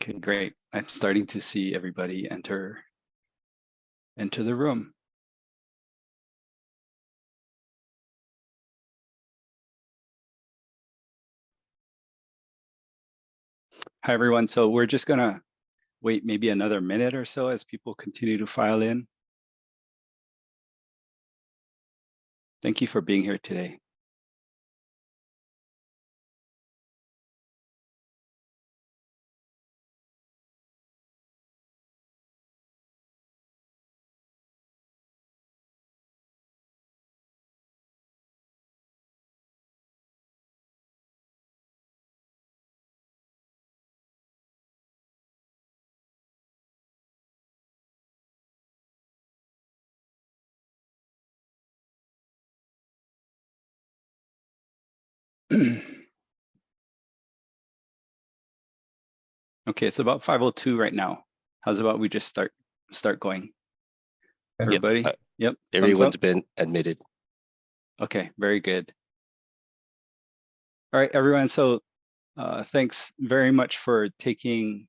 Okay, great. I'm starting to see everybody enter the room. Hi, everyone. So we're just gonna wait maybe another minute or so as people continue to file in. Thank you for being here today. Okay, it's about 5:02 right now. How's about we just start going? Everybody? Yep. Everyone's been admitted. Okay, very good. All right, everyone. So thanks very much for taking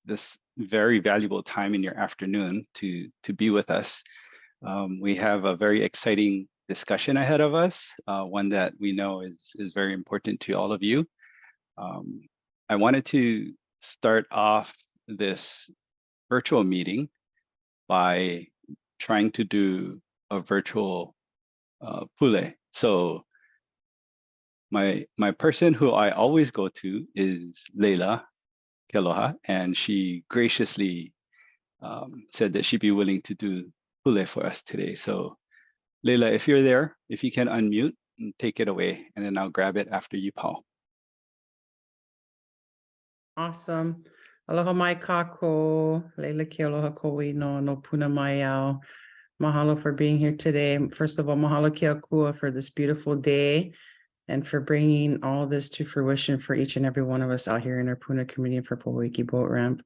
this very valuable time in your afternoon to be with us. We have a very exciting discussion ahead of us, one that we know is very important to all of you. I wanted to start off this virtual meeting by trying to do a virtual pule. So my person who I always go to is Leila Keloha, and she graciously said that she'd be willing to do pule for us today. So Leila, if you're there, if you can unmute and take it away, and then I'll grab it after you, Paul. Awesome. Aloha mai kako, Leila ke aloha koe no puna mai au. Mahalo for being here today. First of all, mahalo ke akua for this beautiful day and for bringing all this to fruition for each and every one of us out here in our Puna community for Pohoiki Boat Ramp.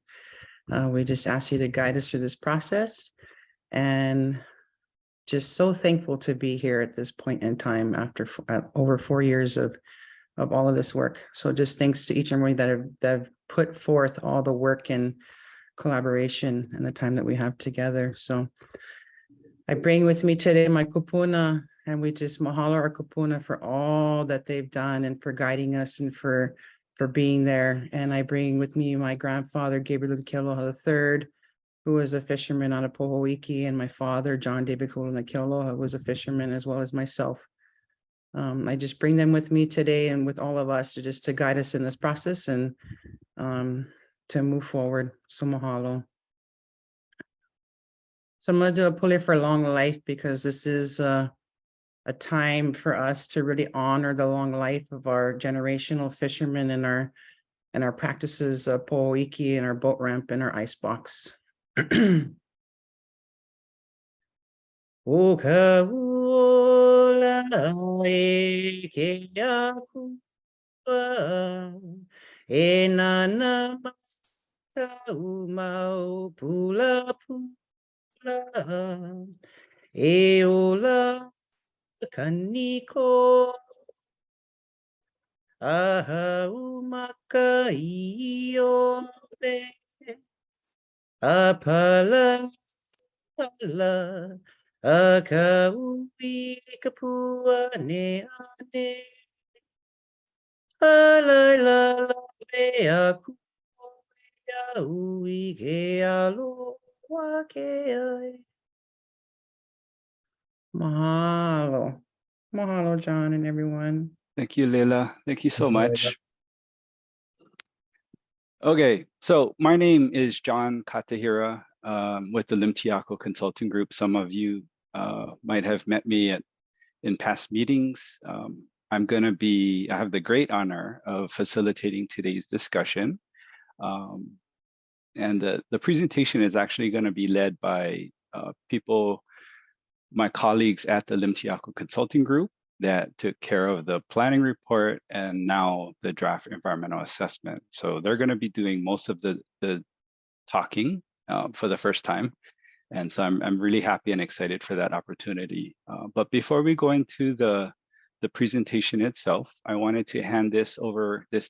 We just ask you to guide us through this process, and just so thankful to be here at this point in time after over 4 years of all of this work. So just thanks to each and every that have put forth all the work and collaboration and the time that we have together. So I bring with me today my kupuna, and we just mahalo our kupuna for all that they've done and for guiding us and for being there. And I bring with me my grandfather, Gabriel Keloha III, who was a fisherman out of Pohoiki, and my father, John David Keloha, who was a fisherman, as well as myself. I just bring them with me today and with all of us to guide us in this process and to move forward. So mahalo. So I'm going to do a pule for long life, because this is a time for us to really honor the long life of our generational fishermen and our practices of Pohoiki and our boat ramp and our ice box. Eola kaniko ahumaka iole apala akaupi kapua ne ane alaila be aku ya ui ke alo wa ke ai. Mahalo. Mahalo, John and everyone. Thank you, Leila. Thank you so much. Okay, so my name is John Katahira with the Limtiako Consulting Group. Some of you might have met me in past meetings. I have the great honor of facilitating today's discussion. And the presentation is actually going to be led by my colleagues at the Limtiako Consulting Group that took care of the planning report and now the draft environmental assessment. So they're going to be doing most of the talking for the first time. And so I'm really happy and excited for that opportunity. But before we go into the presentation itself, I wanted to hand this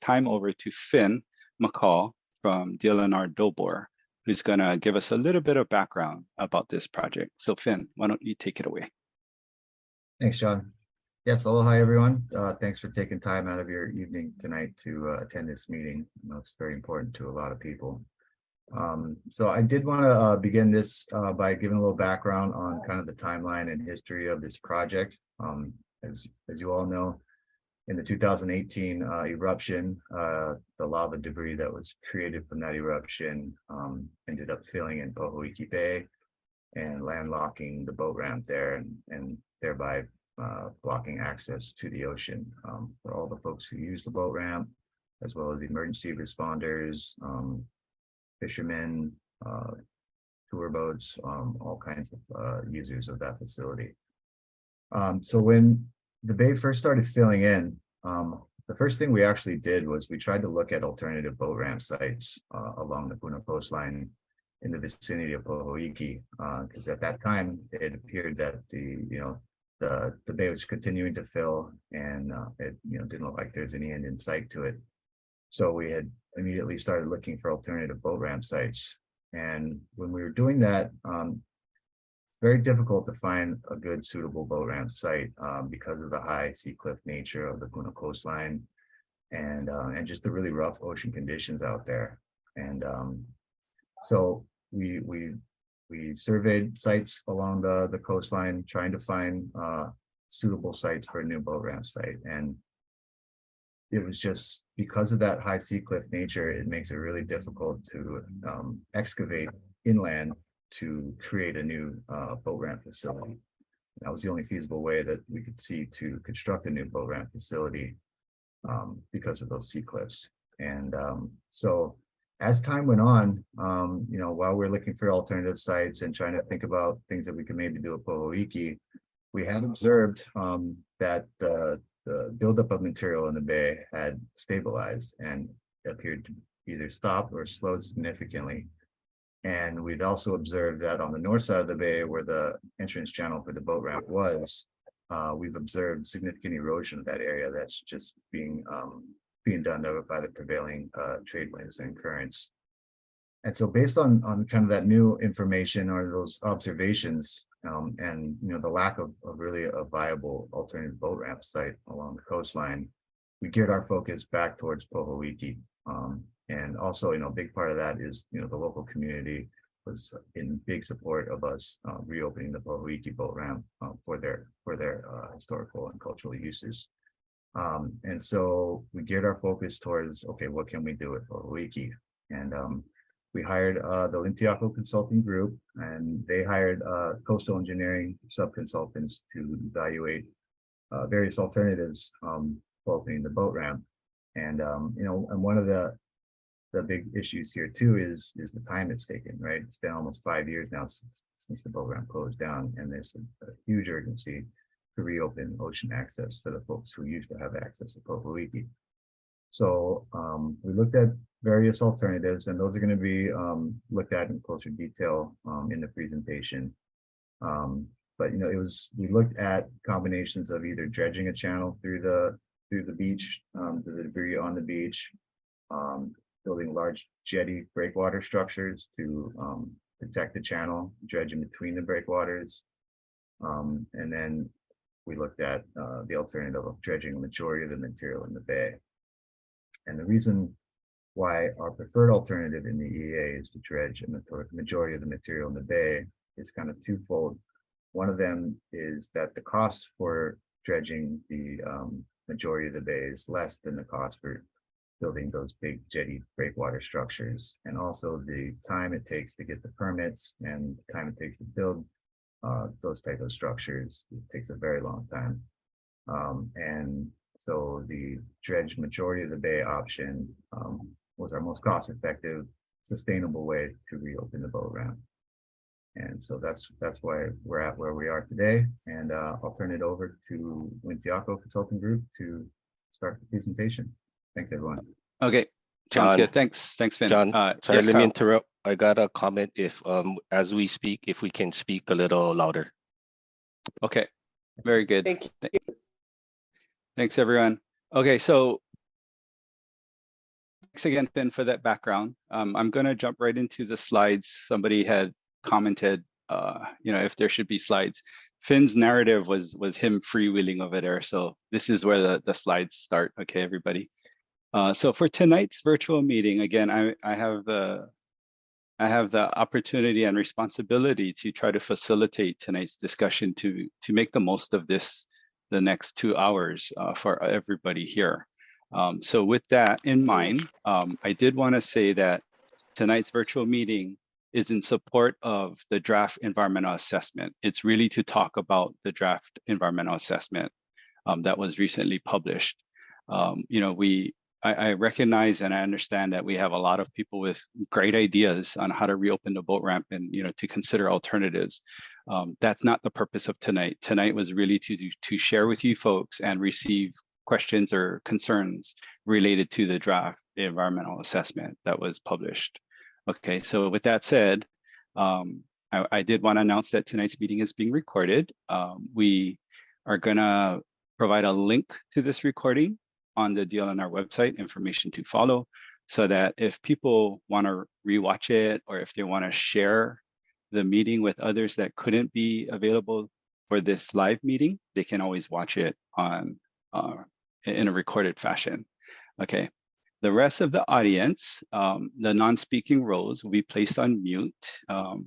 time over to Finn McCall from DLNR Dobor, who's going to give us a little bit of background about this project. So Finn, why don't you take it away? Thanks, John. Yes, aloha everyone. Thanks for taking time out of your evening tonight to attend this meeting. I know it's very important to a lot of people. So I did want to begin this by giving a little background on kind of the timeline and history of this project. As you all know, in the 2018 eruption, the lava debris that was created from that eruption ended up filling in Pohoiki Bay and landlocking the boat ramp there, and thereby blocking access to the ocean for all the folks who use the boat ramp, as well as emergency responders, fishermen, tour boats, all kinds of users of that facility. So when the bay first started filling in, the first thing we actually did was we tried to look at alternative boat ramp sites along the Puna coastline in the vicinity of Pohoiki, because at that time it appeared that the bay was continuing to fill, and it didn't look like there's any end in sight to it. So we had immediately started looking for alternative boat ramp sites, and when we were doing that, it's very difficult to find a good suitable boat ramp site because of the high sea cliff nature of the Puna coastline, and just the really rough ocean conditions out there. And so we surveyed sites along the coastline, trying to find suitable sites for a new boat ramp site. And it was just because of that high sea cliff nature, it makes it really difficult to excavate inland to create a new boat ramp facility. That was the only feasible way that we could see to construct a new boat ramp facility because of those sea cliffs. And so as time went on, while we're looking for alternative sites and trying to think about things that we could maybe do at Pohoiki, we had observed that the buildup of material in the bay had stabilized and appeared to either stop or slowed significantly. And we'd also observed that on the north side of the bay, where the entrance channel for the boat ramp was, we've observed significant erosion of that area that's just being done by the prevailing trade winds and currents. And so based on kind of that new information or those observations, and the lack of really a viable alternative boat ramp site along the coastline, we geared our focus back towards Pohoiki. And also, a big part of that is, the local community was in big support of us reopening the Pohoiki boat ramp for their historical and cultural uses. And so we geared our focus towards, okay, what can we do at Pohoiki? And we hired the Lintiako Consulting Group, and they hired coastal engineering sub-consultants to evaluate various alternatives for opening the boat ramp. And and one of the big issues here too is the time it's taken, right? It's been almost 5 years now since the boat ramp closed down, and there's a huge urgency to reopen ocean access for the folks who used to have access to Pohoiki. So we looked at various alternatives, and those are going to be looked at in closer detail in the presentation. But we looked at combinations of either dredging a channel through the beach, the debris on the beach, building large jetty breakwater structures to protect the channel, dredging between the breakwaters, and then we looked at the alternative of dredging a majority of the material in the bay. And the reason why our preferred alternative in the EA is to dredge a majority of the material in the bay is kind of twofold. One of them is that the cost for dredging the majority of the bay is less than the cost for building those big jetty breakwater structures. And also the time it takes to get the permits and the time it takes to build those type of structures, it takes a very long time. And so the dredge majority of the bay option was our most cost-effective, sustainable way to reopen the boat ramp. And so that's why we're at where we are today. And I'll turn it over to Lintiako Consulting Group to start the presentation. Thanks, everyone. Okay, sounds John, good. Thanks, Finn. John, sorry, yes, let me Kyle. interrupt. I got a comment if, as we speak, if we can speak a little louder. Okay, very good. Thank you. Thanks, everyone. Okay, so again, Finn, for that background. I'm going to jump right into the slides. Somebody had commented, if there should be slides. Finn's narrative was him freewheeling over there. So this is where the slides start. Okay, everybody. So for tonight's virtual meeting, again, I have the opportunity and responsibility to try to facilitate tonight's discussion to make the most of this, the next 2 hours for everybody here. So with that in mind, I did want to say that tonight's virtual meeting is in support of the draft environmental assessment. It's really to talk about the draft environmental assessment that was recently published. I recognize and I understand that we have a lot of people with great ideas on how to reopen the boat ramp and to consider alternatives. That's not the purpose of tonight. Tonight was really to share with you folks and receive questions or concerns related to the draft environmental assessment that was published. Okay, so with that said, I did want to announce that tonight's meeting is being recorded. We are gonna provide a link to this recording on the DLNR website, information to follow, so that if people want to rewatch it or if they want to share the meeting with others that couldn't be available for this live meeting, they can always watch it on in a recorded fashion. Okay. The rest of the audience, the non-speaking roles will be placed on mute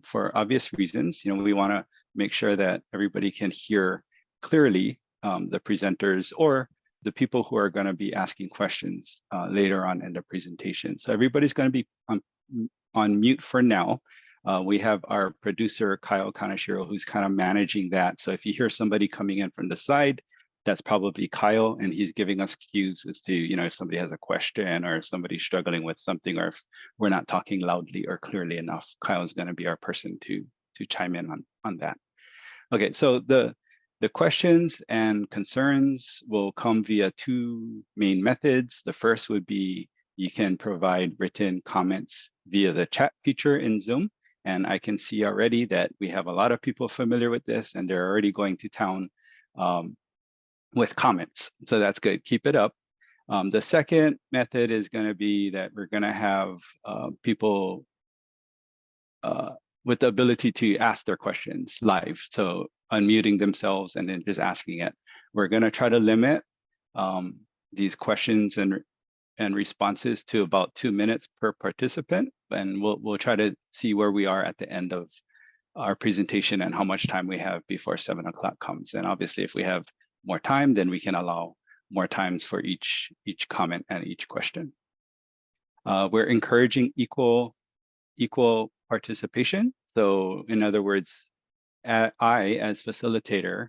for obvious reasons. We want to make sure that everybody can hear clearly the presenters or the people who are going to be asking questions later on in the presentation. So everybody's going to be on mute for now. We have our producer, Kyle Kanashiro, who's kind of managing that. So if you hear somebody coming in from the side, that's probably Kyle, and he's giving us cues as to, if somebody has a question or if somebody's struggling with something, or if we're not talking loudly or clearly enough, Kyle is going to be our person to chime in on that. Okay, so the questions and concerns will come via two main methods. The first would be you can provide written comments via the chat feature in Zoom. And I can see already that we have a lot of people familiar with this and they're already going to town with comments. So that's good, keep it up. The second method is gonna be that we're gonna have people with the ability to ask their questions live. So unmuting themselves and then just asking it. We're gonna try to limit these questions and responses to about 2 minutes per participant. And we'll try to see where we are at the end of our presentation and how much time we have before 7 o'clock comes. And obviously if we have more time, then we can allow more times for each comment and each question. We're encouraging equal participation. So in other words, I, as facilitator,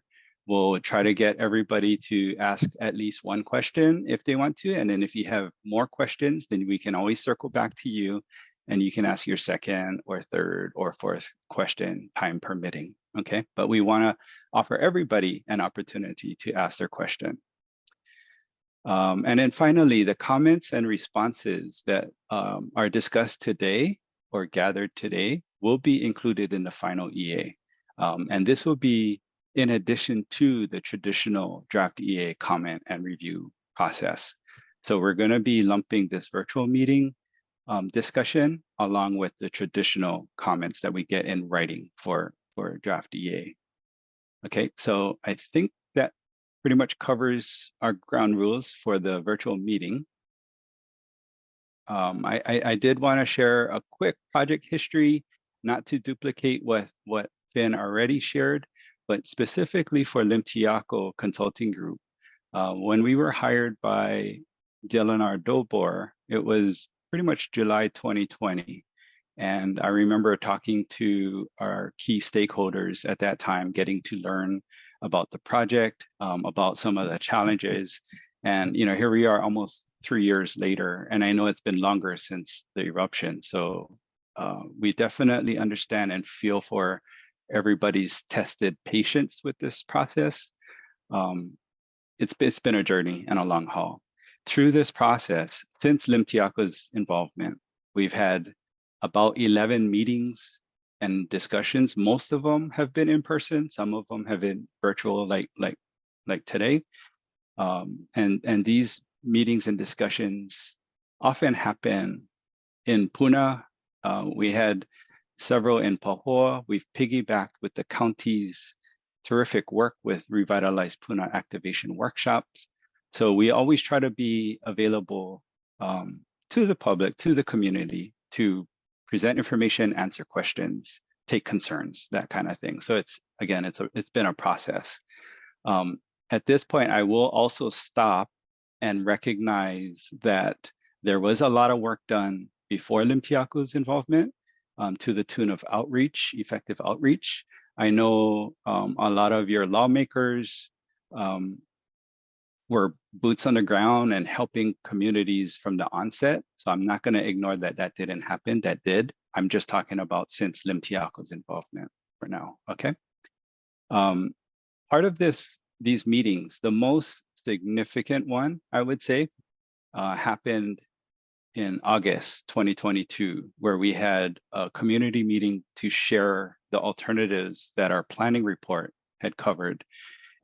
will try to get everybody to ask at least one question if they want to. And then if you have more questions, then we can always circle back to you and you can ask your second or third or fourth question, time permitting, okay? But we wanna offer everybody an opportunity to ask their question. And then finally, the comments and responses that are discussed today or gathered today will be included in the final EA. And this will be in addition to the traditional draft EA comment and review process. So we're gonna be lumping this virtual meeting discussion along with the traditional comments that we get in writing for draft EA. Okay, so I think that pretty much covers our ground rules for the virtual meeting. I did want to share a quick project history, not to duplicate what Finn already shared, but specifically for Limtiaco Consulting Group. When we were hired by Delenar Dobor, it was pretty much July 2020. And I remember talking to our key stakeholders at that time, getting to learn about the project, about some of the challenges. And here we are almost 3 years later, and I know it's been longer since the eruption. So we definitely understand and feel for everybody's tested patience with this process. It's been a journey and a long haul. Through this process, since Limtiaco's involvement, we've had about 11 meetings and discussions. Most of them have been in person. Some of them have been virtual, like today. And these meetings and discussions often happen in Puna. We had several in Pahoa. We've piggybacked with the county's terrific work with Revitalize Puna activation workshops. So we always try to be available to the public, to the community, to present information, answer questions, take concerns, that kind of thing. So it's been a process. At this point, I will also stop and recognize that there was a lot of work done before Limtiaku's involvement to the tune of outreach, effective outreach. I know a lot of your lawmakers were boots on the ground and helping communities from the onset. So I'm not going to ignore that that didn't happen. That did. I'm just talking about since Limtiaku's involvement for now. Okay. Part of these meetings, the most significant one, I would say, happened in August 2022, where we had a community meeting to share the alternatives that our planning report had covered.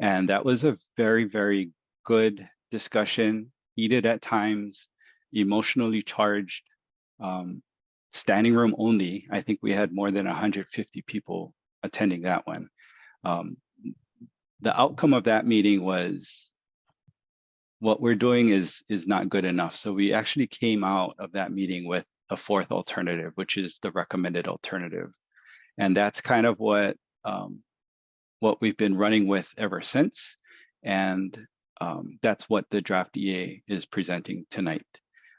And that was a very, very good discussion, heated at times, emotionally charged, standing room only. I think we had more than 150 people attending that one. The outcome of that meeting was what we're doing is not good enough. So we actually came out of that meeting with a fourth alternative, which is the recommended alternative. And that's kind of what we've been running with ever since. And that's what the draft EA is presenting tonight.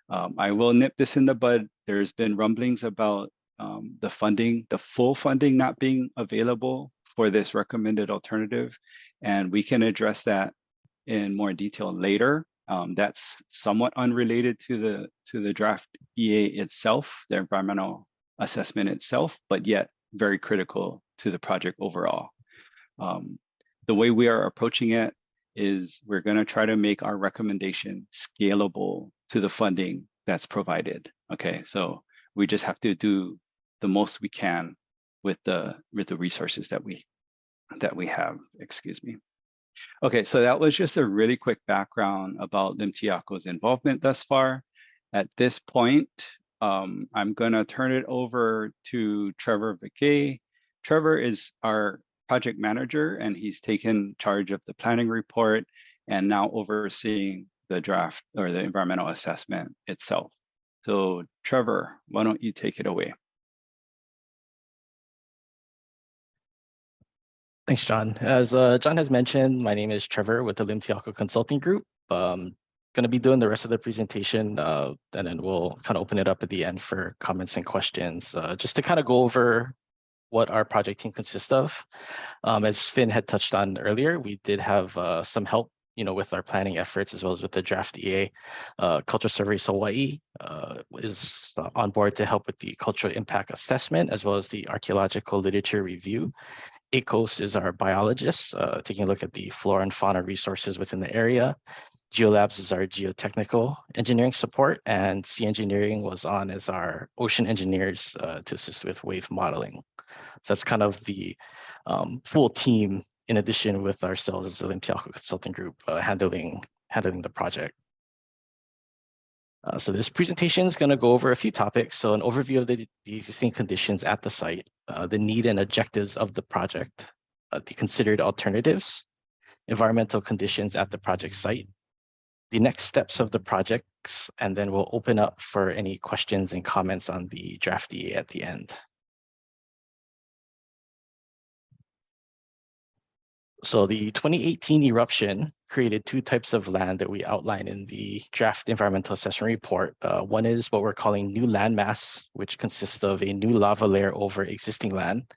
I will nip this in the bud. There's been rumblings about the funding, the full funding not being available for this recommended alternative. And we can address that in more detail later. That's somewhat unrelated to the draft EA itself, the environmental assessment itself, but yet very critical to the project overall. The way we are approaching it is we're going to try to make our recommendation scalable to the funding that's provided. Okay, so we just have to do the most we can with the resources that we have. Excuse me. Okay, so that was just a really quick background about Limtiaku's involvement thus far. At this point, I'm going to turn it over to Trevor Vickey. Trevor is our project manager, and he's taken charge of the planning report and now overseeing the draft or the environmental assessment itself. So Trevor, why don't you take it away? Thanks, John. As John has mentioned, my name is Trevor with the Limtiaku Consulting Group. Going to be doing the rest of the presentation, and then we'll kind of open it up at the end for comments and questions. Just to kind of go over what our project team consists of. As Finn had touched on earlier, we did have some help, with our planning efforts as well as with the draft EA. Culture Surveys Hawaii is on board to help with the cultural impact assessment as well as the archaeological literature review. ACOS is our biologist, taking a look at the flora and fauna resources within the area. Geolabs is our geotechnical engineering support, and Sea Engineering was on as our ocean engineers to assist with wave modeling. So that's kind of the full team, in addition with ourselves as the Limtiaku Consulting Group handling the project. So this presentation is going to go over a few topics. So an overview of the existing conditions at the site, the need and objectives of the project, the considered alternatives, environmental conditions at the project site, the next steps of the projects, and then we'll open up for any questions and comments on the draft EA at the end. So the 2018 eruption created two types of land that we outline in the draft environmental assessment report. One is what we're calling new landmass, which consists of a new lava layer over existing land,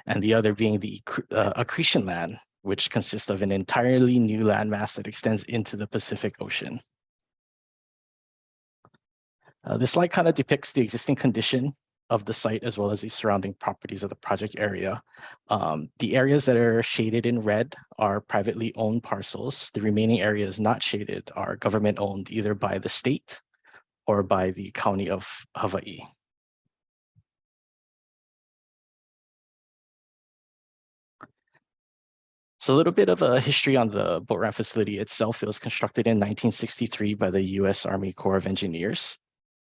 and the other being the accretion land, which consists of an entirely new landmass that extends into the Pacific Ocean. This slide kind of depicts the existing condition of the site as well as the surrounding properties of the project area. The areas that are shaded in red are privately owned parcels. The remaining areas not shaded are government owned either by the state or by the County of Hawaii. So a little bit of a history on the boat ramp facility itself. It was constructed in 1963 by the U.S. Army Corps of Engineers.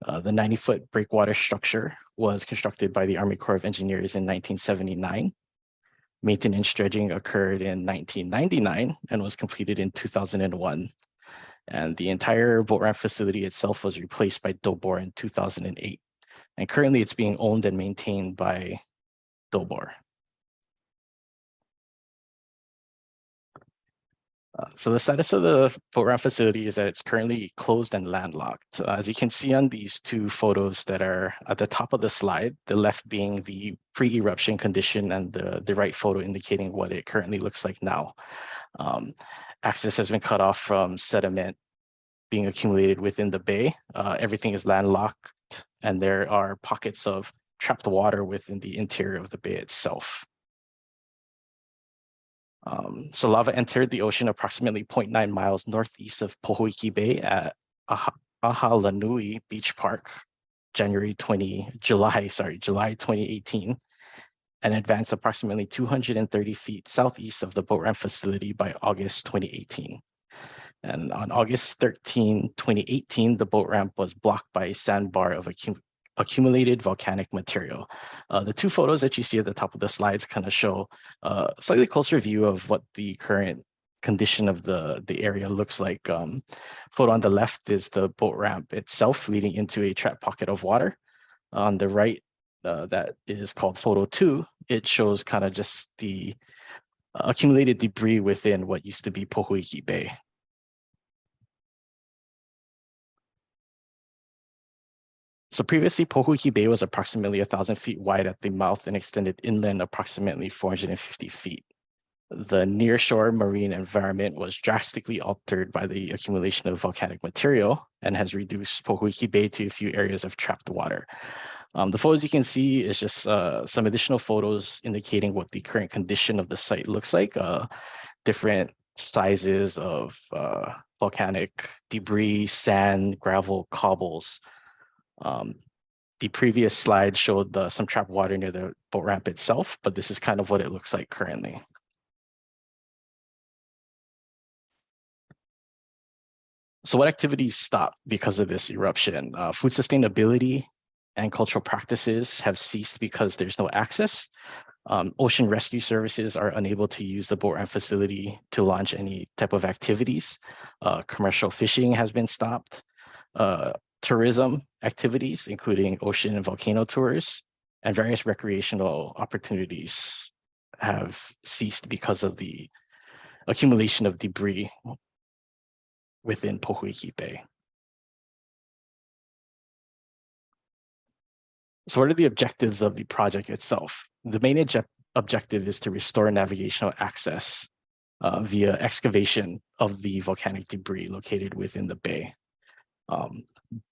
The 90-foot breakwater structure was constructed by the Army Corps of Engineers in 1979. Maintenance dredging occurred in 1999 and was completed in 2001. And the entire boat ramp facility itself was replaced by Dobor in 2008. And currently it's being owned and maintained by Dobor. So the status of the boat ramp facility is that it's currently closed and landlocked. As you can see on these two photos that are at the top of the slide, the left being the pre-eruption condition and the right photo indicating what it currently looks like now. Access has been cut off from sediment being accumulated within the bay. Everything is landlocked and there are pockets of trapped water within the interior of the bay itself. So lava entered the ocean approximately 0.9 miles northeast of Pohoiki Bay at Ahalanui Beach Park, July 2018, and advanced approximately 230 feet southeast of the boat ramp facility by August 2018. And on August 13, 2018, the boat ramp was blocked by a sandbar of accumulated volcanic material. The two photos that you see at the top of the slides kind of show a slightly closer view of what the current condition of the area looks like. Photo on the left is the boat ramp itself leading into a trapped pocket of water. On the right, that is called photo 2. It shows kind of just the accumulated debris within what used to be Pohoiki Bay. So previously, Pohoiki Bay was approximately 1,000 feet wide at the mouth and extended inland approximately 450 feet. The nearshore marine environment was drastically altered by the accumulation of volcanic material and has reduced Pohoiki Bay to a few areas of trapped water. The photos you can see is just some additional photos indicating what the current condition of the site looks like. Different sizes of volcanic debris, sand, gravel, cobbles. The previous slide showed some trapped water near the boat ramp itself, but this is kind of what it looks like currently. So what activities stopped because of this eruption? Food sustainability and cultural practices have ceased because there's no access. Ocean rescue services are unable to use the boat ramp facility to launch any type of activities. Commercial fishing has been stopped. Tourism activities, including ocean and volcano tours, and various recreational opportunities have ceased because of the accumulation of debris within Pohoiki Bay. So what are the objectives of the project itself? The main objective is to restore navigational access via excavation of the volcanic debris located within the bay.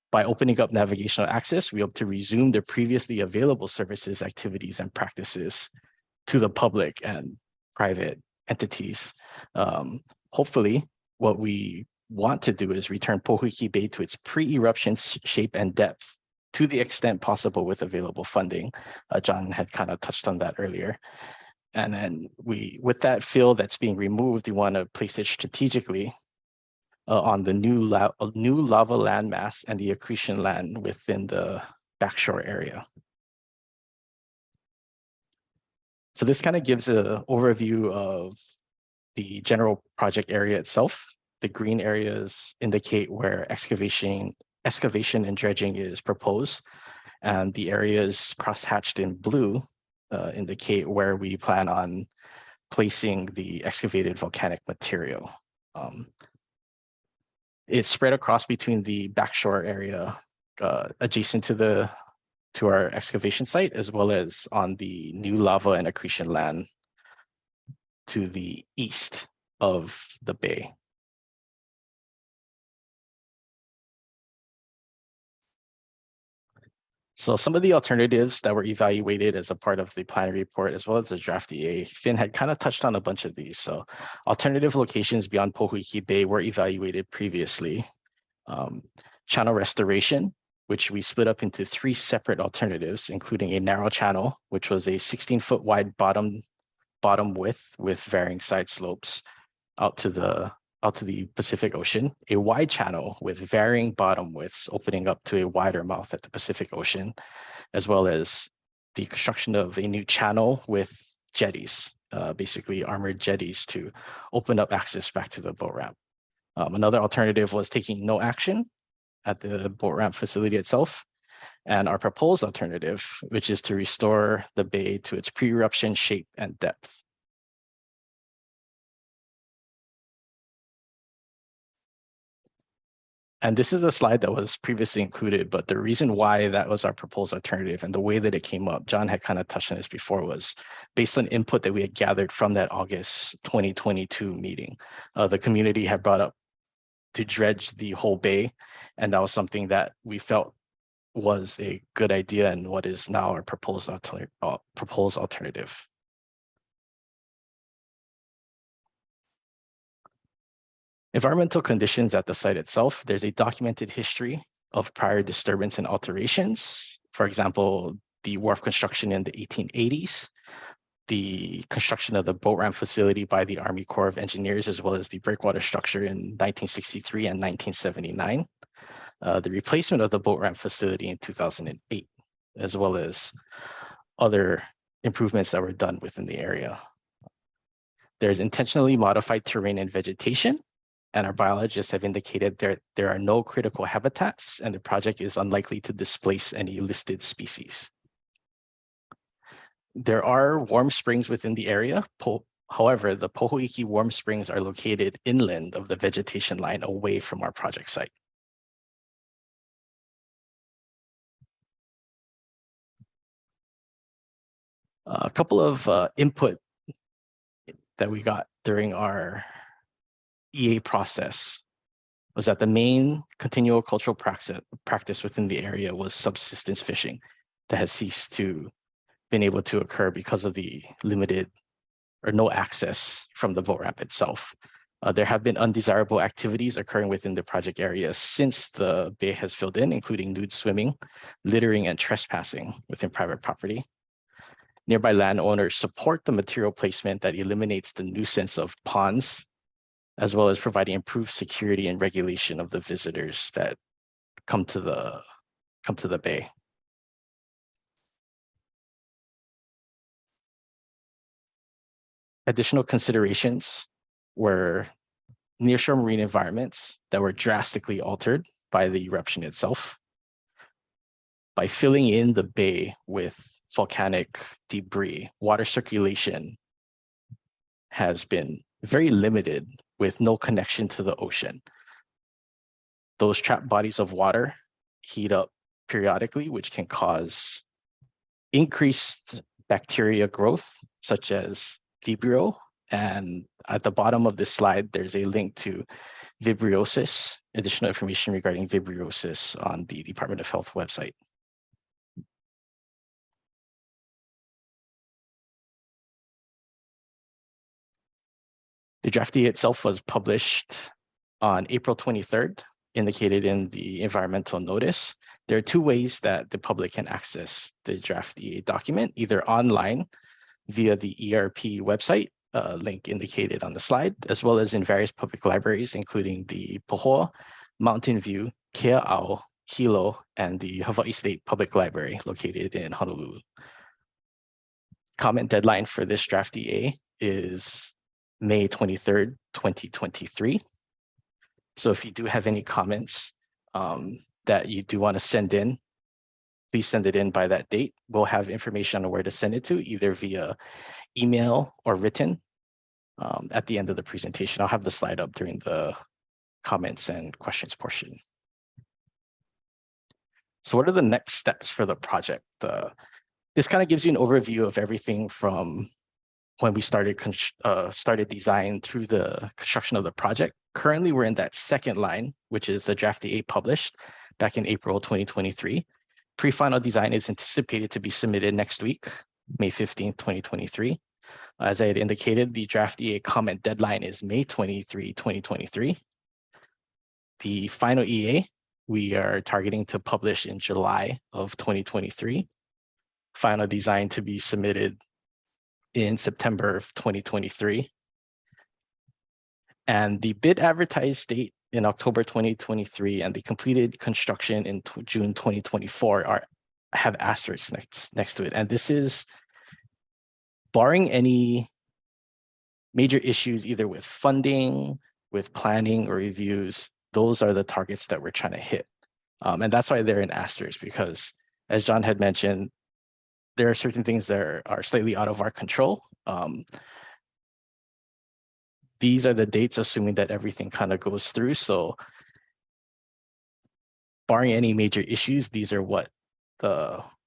By opening up navigational access, we hope to resume the previously available services, activities, and practices to the public and private entities. Hopefully, what we want to do is return Pohoiki Bay to its pre-eruption shape and depth to the extent possible with available funding. John had kind of touched on that earlier. And then with that fill that's being removed, we want to place it strategically on the new lava landmass and the accretion land within the backshore area. So this kind of gives an overview of the general project area itself. The green areas indicate where excavation and dredging is proposed, and the areas crosshatched in blue indicate where we plan on placing the excavated volcanic material. It's spread across between the backshore area adjacent to our excavation site, as well as on the new lava and accretion land to the east of the bay. So some of the alternatives that were evaluated as a part of the planning report, as well as the draft EA, Finn had kind of touched on a bunch of these. So alternative locations beyond Pohoiki Bay were evaluated previously. Channel restoration, which we split up into 3 separate alternatives, including a narrow channel, which was a 16-foot wide bottom width with varying side slopes out to the out to the Pacific Ocean, a wide channel with varying bottom widths opening up to a wider mouth at the Pacific Ocean, as well as the construction of a new channel with jetties, basically armored jetties to open up access back to the boat ramp. Another alternative was taking no action at the boat ramp facility itself. And our proposed alternative, which is to restore the bay to its pre-eruption shape and depth. And this is a slide that was previously included, but the reason why that was our proposed alternative and the way that it came up, John had kind of touched on this before, was based on input that we had gathered from that August 2022 meeting. The community had brought up to dredge the whole bay, and that was something that we felt was a good idea and what is now our proposed alternative. Environmental conditions at the site itself, there's a documented history of prior disturbance and alterations. For example, the wharf construction in the 1880s, the construction of the boat ramp facility by the Army Corps of Engineers, as well as the breakwater structure in 1963 and 1979, the replacement of the boat ramp facility in 2008, as well as other improvements that were done within the area. There's intentionally modified terrain and vegetation, and our biologists have indicated there are no critical habitats, and the project is unlikely to displace any listed species. There are warm springs within the area. However, the Pohoiki warm springs are located inland of the vegetation line away from our project site. A couple of input that we got during our EA process was that the main continual cultural practice within the area was subsistence fishing that has ceased to been able to occur because of the limited or no access from the boat ramp itself. There have been undesirable activities occurring within the project area since the bay has filled in, including nude swimming, littering, and trespassing within private property. Nearby landowners support the material placement that eliminates the nuisance of ponds, as well as providing improved security and regulation of the visitors that come to the bay. Additional considerations were nearshore marine environments that were drastically altered by the eruption itself. By filling in the bay with volcanic debris, water circulation has been very limited with no connection to the ocean. Those trapped bodies of water heat up periodically, which can cause increased bacteria growth, such as Vibrio. And at the bottom of this slide, there's a link to vibriosis, additional information regarding vibriosis on the Department of Health website. The draft EA itself was published on April 23rd, indicated in the environmental notice. There are two ways that the public can access the draft EA document, either online via the ERP website, link indicated on the slide, as well as in various public libraries, including the Pohoa, Mountain View, Kea'au, Hilo, and the Hawaii State Public Library located in Honolulu. Comment deadline for this draft EA is May 23rd, 2023. So if you do have any comments that you do want to send in, please send it in by that date. We'll have information on where to send it to, either via email or written at the end of the presentation. I'll have the slide up during the comments and questions portion. So what are the next steps for the project? This kind of gives you an overview of everything from when we started design through the construction of the project. Currently, we're in that second line, which is the draft EA published back in April 2023. Pre-final design is anticipated to be submitted next week, May 15th, 2023. As I had indicated, the draft EA comment deadline is May 23, 2023. The final EA, we are targeting to publish in July of 2023. Final design to be submitted in September of 2023. And the bid advertised date in October 2023 and the completed construction in June 2024 have asterisks next to it. And this is barring any major issues either with funding, with planning or reviews. Those are the targets that we're trying to hit. And that's why they're in asterisks, because as John had mentioned, there are certain things that are slightly out of our control. These are the dates, assuming that everything kind of goes through. So barring any major issues, these are what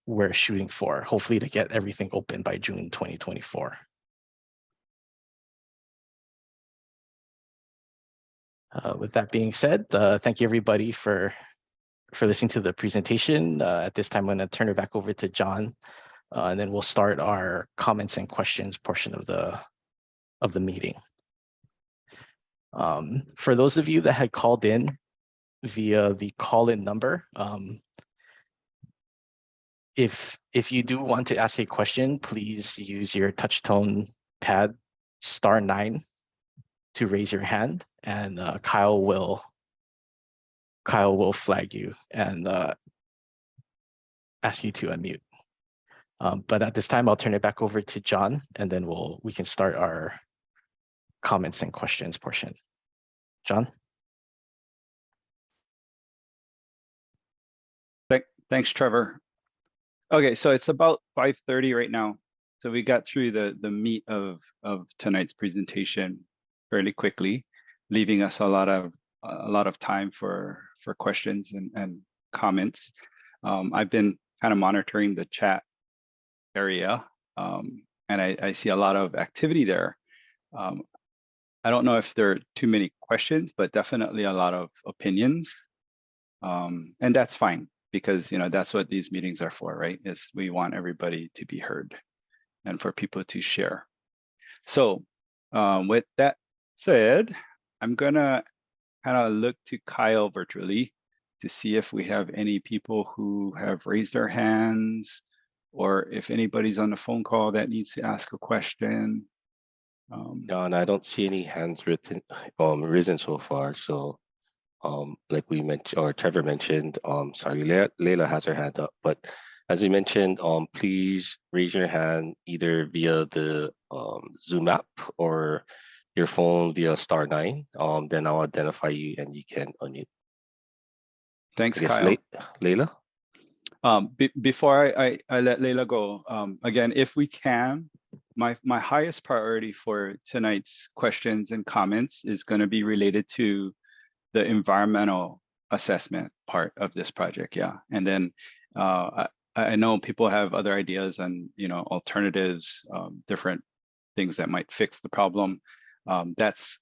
we're shooting for, hopefully to get everything open by June 2024. With that being said, thank you everybody for listening to the presentation. At this time, I'm going to turn it back over to John, and then we'll start our comments and questions portion of the meeting. For those of you that had called in via the call-in number, if you do want to ask a question, please use your touch tone pad *9 to raise your hand, and Kyle will flag you and ask you to unmute. But at this time, I'll turn it back over to John, and then we can start our comments and questions portion. John? Thanks, Trevor. Okay, so it's about 5:30 right now. So we got through the meat of tonight's presentation fairly quickly, leaving us a lot of time for questions and comments. I've been kind of monitoring the chat area, and I see a lot of activity there. I don't know if there are too many questions, but definitely a lot of opinions, and that's fine, because that's what these meetings are for, right? We want everybody to be heard and for people to share. So with that said, I'm gonna kind of look to Kyle virtually to see if we have any people who have raised their hands, or if anybody's on the phone call that needs to ask a question. John, I don't see any hands risen so far. So like we mentioned, or Trevor mentioned, sorry, Leila has her hand up, but as we mentioned, please raise your hand either via the Zoom app or your phone via *9. Then I'll identify you and you can unmute. Thanks, Kyle. Leila? Before I let Leila go, again, if we can, my highest priority for tonight's questions and comments is going to be related to the environmental assessment part of this project. Yeah, and then I know people have other ideas and alternatives, different things that might fix the problem. That's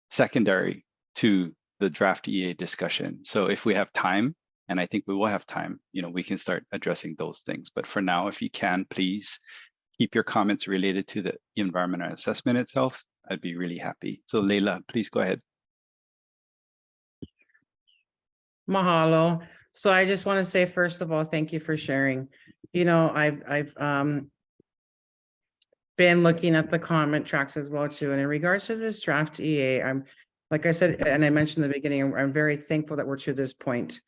secondary to the draft EA discussion. So if we have time, and I think we will have time, we can start addressing those things. But for now, if you can, please keep your comments related to the environmental assessment itself. I'd be really happy. So Leila, please go ahead. Mahalo. So I just want to say, first of all, thank you for sharing. I've been looking at the comment tracks as well too. And in regards to this draft EA, I'm, like I said, and I mentioned in the beginning, I'm very thankful that we're to this point.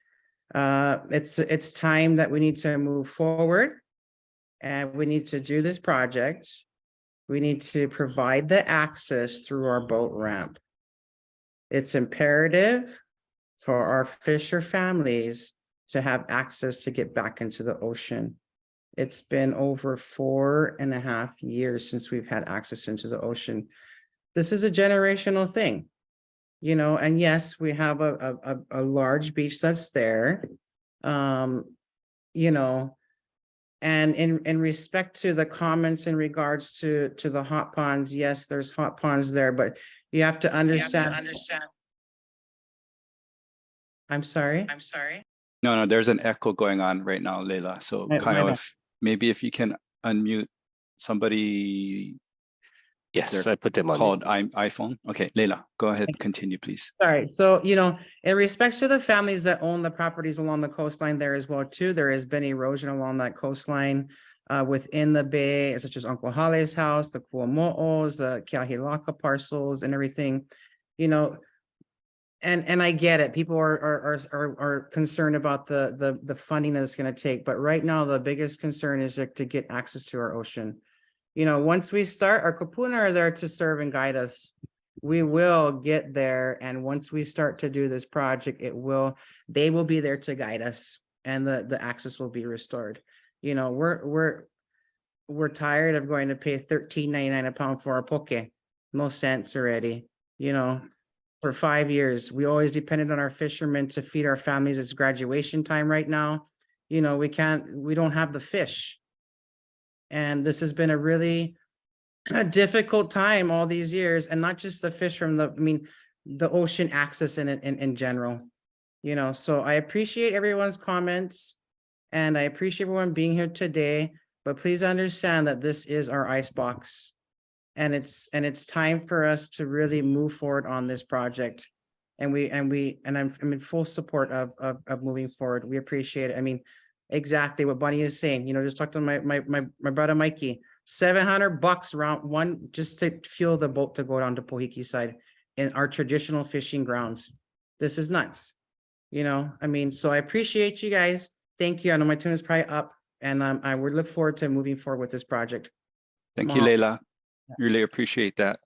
It's time that we need to move forward, and we need to do this project. We need to provide the access through our boat ramp. It's imperative for our fisher families to have access to get back into the ocean. It's been over 4.5 years since we've had access into the ocean. This is a generational thing, and yes, we have a large beach that's there, and in respect to the comments in regards to the hot ponds, yes, there's hot ponds there, but you have to understand. I'm sorry. No, there's an echo going on right now, Leila. So Kyle, if you can unmute somebody. Yes, I put them on. Called iPhone. Okay, Leila, go ahead. Continue, please. Sorry. So, in respect to the families that own the properties along the coastline there as well, too, there has been erosion along that coastline within the bay, such as Uncle Hale's house, the Kuamo'os, the Keahilaka parcels and everything. you know, and I get it. People are concerned about the funding that it's going to take. But right now, the biggest concern is to get access to our ocean. You know, once we start, our kupuna are there to serve and guide us. We will get there. And once we start to do this project, they will be there to guide us, and the access will be restored. You know, we're tired of going to pay $13.99 a pound for our poke. No sense already, you know. For 5 years, we always depended on our fishermen to feed our families. It's graduation time right now. You know, we don't have the fish. And this has been a really difficult time all these years, and not just the fish from the ocean access in general, you know. So I appreciate everyone's comments, and I appreciate everyone being here today, but please understand that this is our ice box. And it's time for us to really move forward on this project. And I'm in full support of moving forward. We appreciate it. I mean, exactly what Bunny is saying. You know, just talk to my brother Mikey. $700 round one just to fuel the boat to go down to Pohoiki side in our traditional fishing grounds. This is nuts. You know, I mean, so I appreciate you guys. Thank you. I know my tune is probably up, and I would look forward to moving forward with this project. Thank you, Leila. Really appreciate that.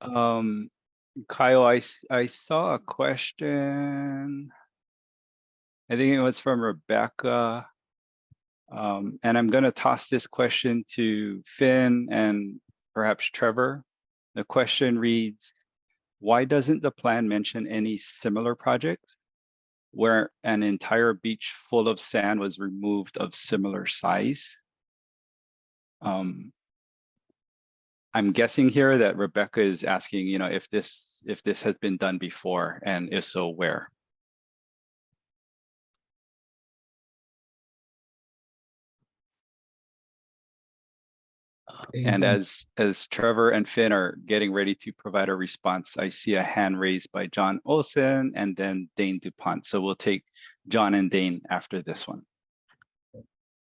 Kyle, I saw a question. I think it was from Rebecca. And I'm going to toss this question to Finn and perhaps Trevor. The question reads, why doesn't the plan mention any similar projects where an entire beach full of sand was removed of similar size? I'm guessing here that Rebecca is asking, you know, if this has been done before, and if so, where? And as Trevor and Finn are getting ready to provide a response, I see a hand raised by John Olson and then Dane DuPont. So we'll take John and Dane after this one.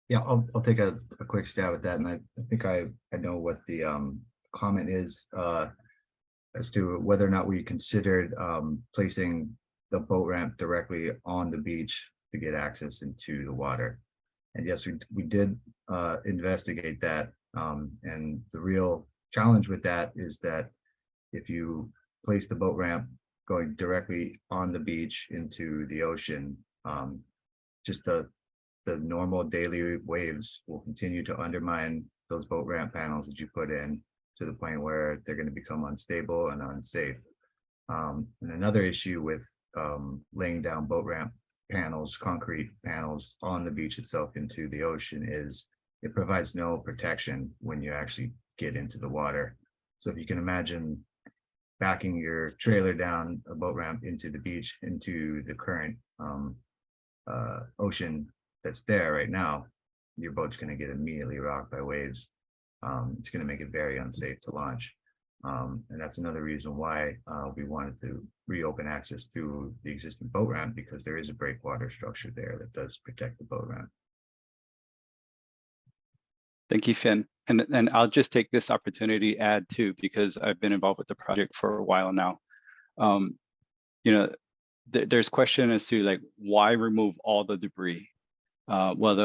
Yeah, I'll take a quick stab at that, and I think I know what the comment is as to whether or not we considered placing the boat ramp directly on the beach to get access into the water. And yes, we did investigate that, and the real challenge with that is that if you place the boat ramp going directly on the beach into the ocean, just the normal daily waves will continue to undermine those boat ramp panels that you put in, to the point where they're going to become unstable and unsafe. And another issue with laying down boat ramp panels, concrete panels on the beach itself into the ocean, is it provides no protection when you actually get into the water. So if you can imagine backing your trailer down a boat ramp into the beach, into the current ocean that's there right now, your boat's going to get immediately rocked by waves. It's going to make it very unsafe to launch. And that's another reason why we wanted to reopen access through the existing boat ramp, because there is a breakwater structure there that does protect the boat ramp. Thank you, Finn. And I'll just take this opportunity to add too, because I've been involved with the project for a while now. You know, there's question as to like, why remove all the debris? Well,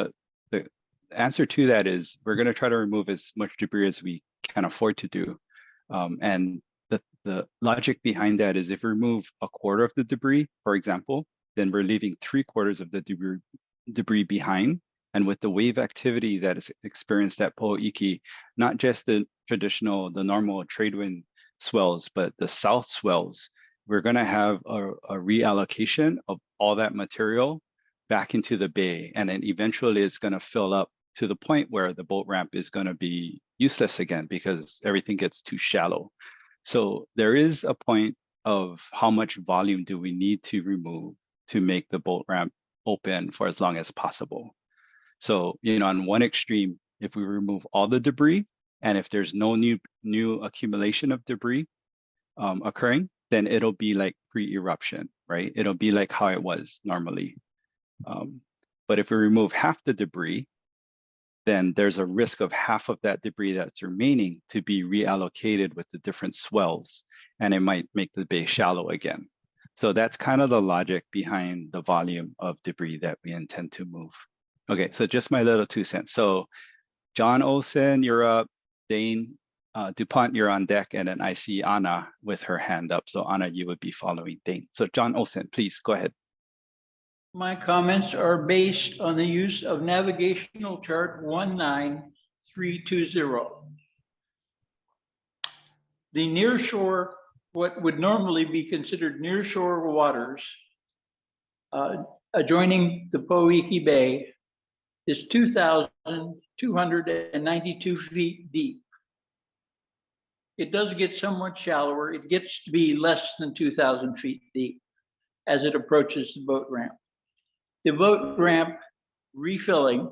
the answer to that is we're going to try to remove as much debris as we can afford to do. And the logic behind that is if we remove a quarter of the debris, for example, then we're leaving 3/4 of the debris behind. And with the wave activity that is experienced at Pohoiki, not just the normal trade wind swells, but the south swells, we're going to have a reallocation of all that material back into the bay. And then eventually it's going to fill up to the point where the boat ramp is going to be useless again, because everything gets too shallow. So there is a point of how much volume do we need to remove to make the boat ramp open for as long as possible. So, you know, on one extreme, if we remove all the debris, and if there's no new accumulation of debris occurring, then it'll be like pre-eruption, right? It'll be like how it was normally. But if we remove half the debris, then there's a risk of half of that debris that's remaining to be reallocated with the different swells, and it might make the bay shallow again. So that's kind of the logic behind the volume of debris that we intend to move. Okay, so just my little 2 cents. So John Olson, you're up. Dane DuPont, you're on deck. And then I see Anna with her hand up. So Anna, you would be following Dane. So John Olson, please go ahead. My comments are based on the use of navigational chart 19320. The nearshore, what would normally be considered nearshore waters adjoining the Pohoiki Bay is 2,292 feet deep. It does get somewhat shallower. It gets to be less than 2,000 feet deep as it approaches the boat ramp. The boat ramp refilling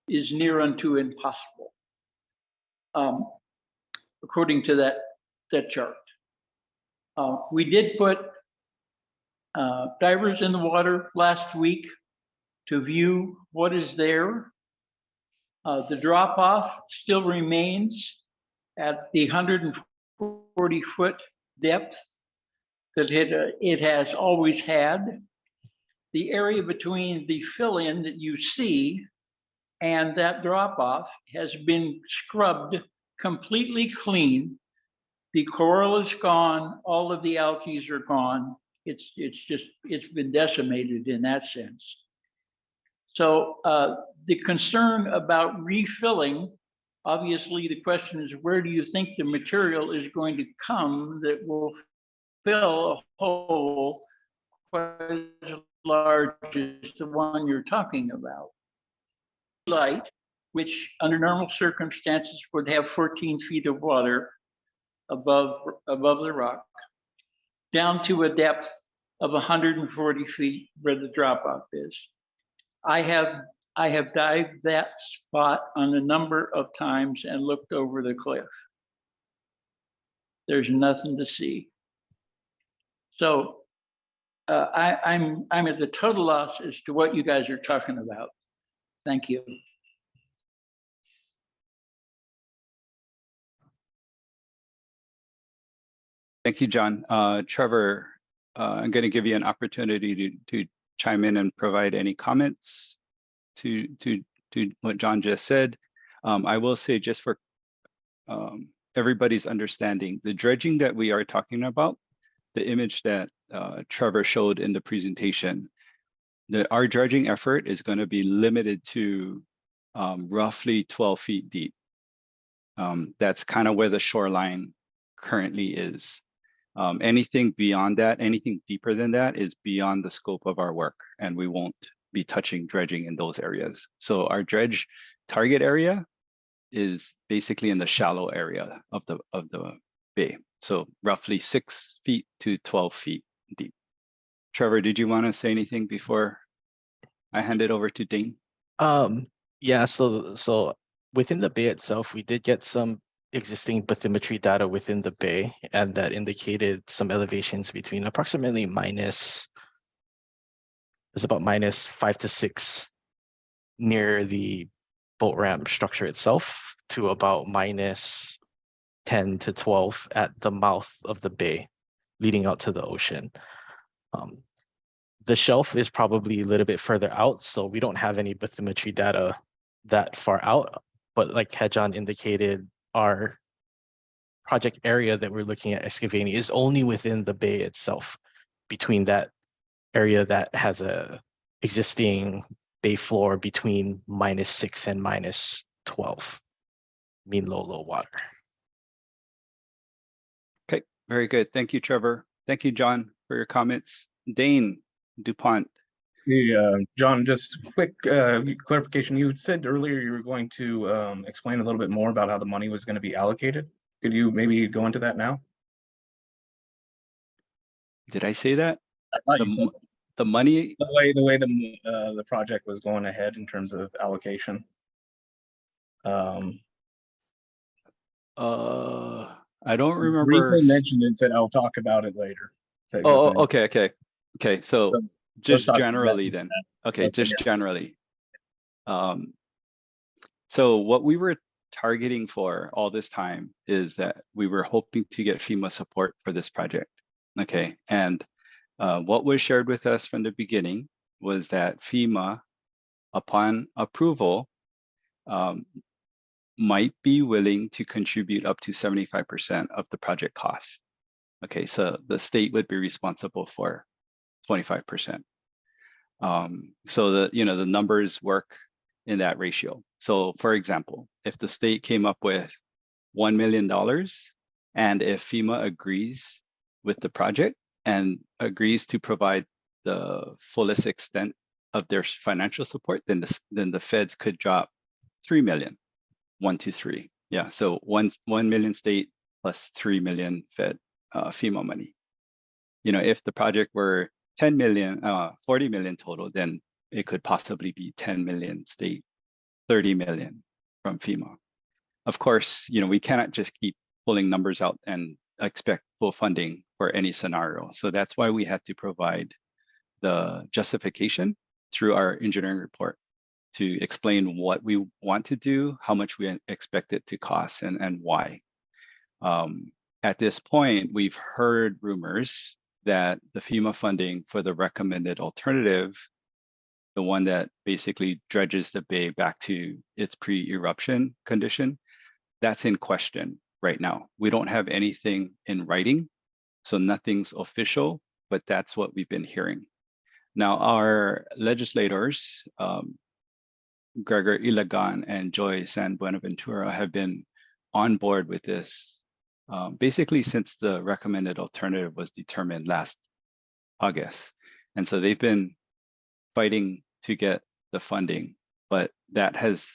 is near unto impossible, according to that chart. We did put divers in the water last week to view what is there. The drop off still remains at the 140-foot depth that it has always had. The area between the fill-in that you see and that drop-off has been scrubbed completely clean. The coral is gone, all of the algae are gone. It's been decimated in that sense. So the concern about refilling, obviously the question is, where do you think the material is going to come that will fill a hole quite as large as the one you're talking about? Light, which under normal circumstances would have 14 feet of water above the rock, down to a depth of 140 feet where the drop off is. I have dived that spot on a number of times and looked over the cliff. There's nothing to see. So I'm at the total loss as to what you guys are talking about. Thank you. Thank you, John. Trevor, I'm going to give you an opportunity to chime in and provide any comments to what John just said. I will say, just for everybody's understanding, the dredging that we are talking about, the image that Trevor showed in the presentation, our dredging effort is going to be limited to roughly 12 feet deep. That's kind of where the shoreline currently is. Anything beyond that, anything deeper than that, is beyond the scope of our work, and we won't be touching dredging in those areas. So our dredge target area is basically in the shallow area of the bay. So roughly 6 feet to 12 feet deep. Trevor, did you want to say anything before I hand it over to Dane? Yeah, so within the bay itself, we did get some existing bathymetry data within the bay, and that indicated some elevations between approximately -5 to 6 near the boat ramp structure itself, to about -10 to 12 at the mouth of the bay leading out to the ocean. The shelf is probably a little bit further out, so we don't have any bathymetry data that far out. But like Hejon indicated, our project area that we're looking at excavating is only within the bay itself, between that area that has a existing bay floor between -6 and -12 mean low water. Okay, very good. Thank you, Trevor. Thank you, John, for your comments. Dane DuPont. Hey, John, just quick clarification. You said earlier you were going to explain a little bit more about how the money was going to be allocated. Could you maybe go into that now? Did I say that? I thought you said the money. the way the project was going ahead in terms of allocation. I don't remember. Briefly mentioned it and said I'll talk about it later. Oh, okay. So just generally then. Okay, Okay, just yeah. generally. So what we were targeting for all this time is that we were hoping to get FEMA support for this project. Okay, and what was shared with us from the beginning was that FEMA, upon approval, might be willing to contribute up to 75% of the project costs. Okay, so the state would be responsible for 25%. So the numbers work in that ratio. So for example, if the state came up with $1 million, and if FEMA agrees with the project and agrees to provide the fullest extent of their financial support, then the feds could drop 3 million, 1 to 3. Yeah, so 1 million state plus 3 million Fed FEMA money. If the project were 10 million, 40 million total, then it could possibly be 10 million state, 30 million from FEMA. Of course, we cannot just keep pulling numbers out and expect full funding for any scenario. So that's why we had to provide the justification through our engineering report to explain what we want to do, how much we expect it to cost, and why. At this point, we've heard rumors that the FEMA funding for the recommended alternative, the one that basically dredges the bay back to its pre-eruption condition, that's in question right now. We don't have anything in writing, so nothing's official, but that's what we've been hearing. Now, our legislators, Gregor Ilagan and Joy San Buenaventura, have been on board with this basically since the recommended alternative was determined last August. And so they've been fighting to get the funding, but that has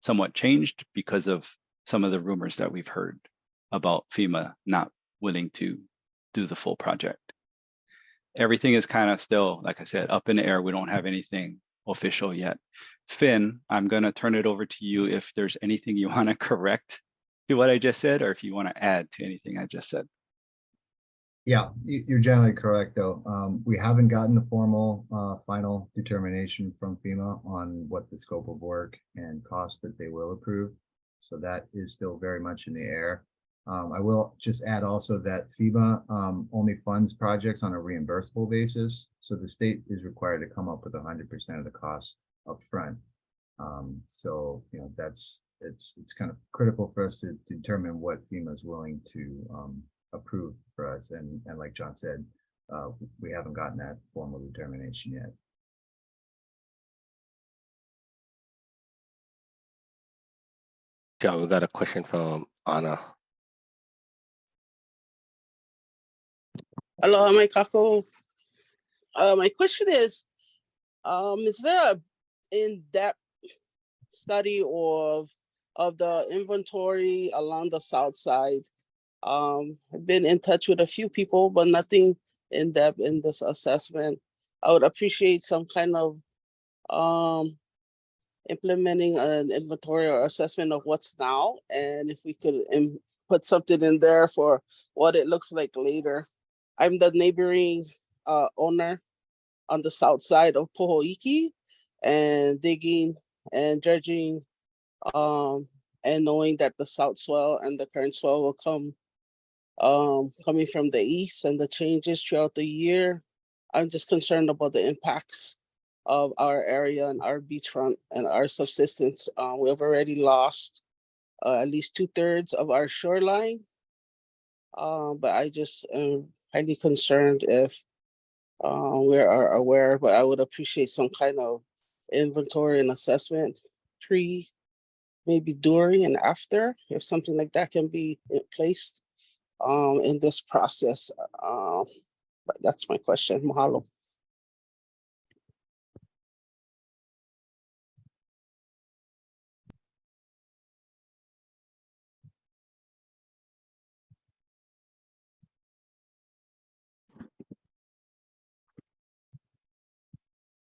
somewhat changed because of some of the rumors that we've heard about FEMA not willing to do the full project. Everything is kind of still, like I said, up in the air. We don't have anything official yet. Finn, I'm going to turn it over to you if there's anything you want to correct to what I just said, or if you want to add to anything I just said. Yeah, you're generally correct, though. We haven't gotten the formal final determination from FEMA on what the scope of work and cost that they will approve. So that is still very much in the air. I will just add also that FEMA only funds projects on a reimbursable basis. So the state is required to come up with 100% of the cost up front. So, it's kind of critical for us to determine what FEMA is willing to approve for us. And like John said, we haven't gotten that formal determination yet. John, we got a question from Anna. Aloha, my kako. My question is there a in-depth study of the inventory along the south side? I've been in touch with a few people, but nothing in depth in this assessment. I would appreciate some kind of implementing an inventory or assessment of what's now, and if we could put something in there for what it looks like later. I'm the neighboring owner on the south side of Pohoiki, and digging and dredging, and knowing that the south swell and the current swell will come coming from the east and the changes throughout the year. I'm just concerned about the impacts of our area and our beachfront and our subsistence. We have already lost at least 2/3 of our shoreline. But I just am highly concerned if we are aware, but I would appreciate some kind of inventory and assessment maybe during and after, if something like that can be placed in this process. But that's my question. Mahalo.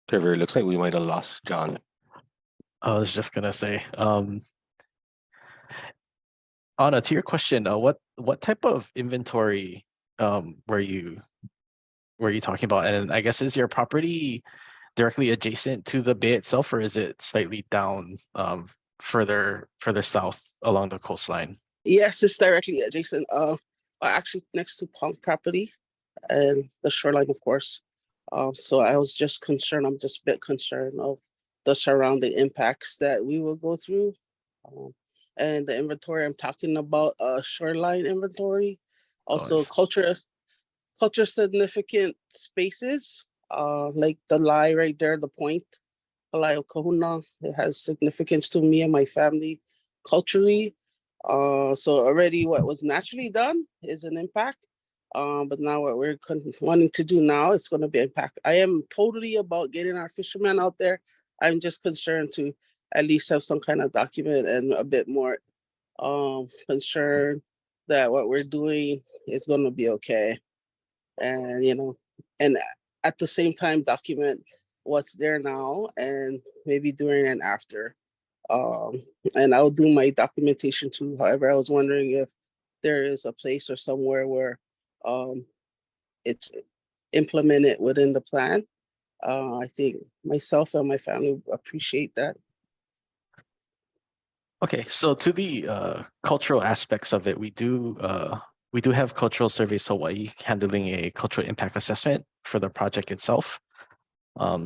Trevor, it looks like we might have lost John. I was just gonna say, Anna, to your question, what type of inventory were you talking about? And I guess, is your property directly adjacent to the bay itself, or is it slightly down further south along the coastline? Yes, it's directly adjacent. Actually next to Punk property and the shoreline, of course. So I was just concerned. I'm just a bit concerned of the surrounding impacts that we will go through. And the inventory I'm talking about, shoreline inventory, also culture significant spaces, like the lie right there, the point, the lie of Kahuna. It has significance to me and my family culturally. So already what was naturally done is an impact. But now what we're wanting to do now is going to be impact. I am totally about getting our fishermen out there. I'm just concerned to at least have some kind of document and a bit more concerned that what we're doing is going to be okay. And, and at the same time, document what's there now and maybe during and after. And I'll do my documentation too. However, I was wondering if there is a place or somewhere where it's implemented within the plan. I think myself and my family appreciate that. Okay, so to the cultural aspects of it, we do have Cultural Surveys Hawaii handling a cultural impact assessment for the project itself.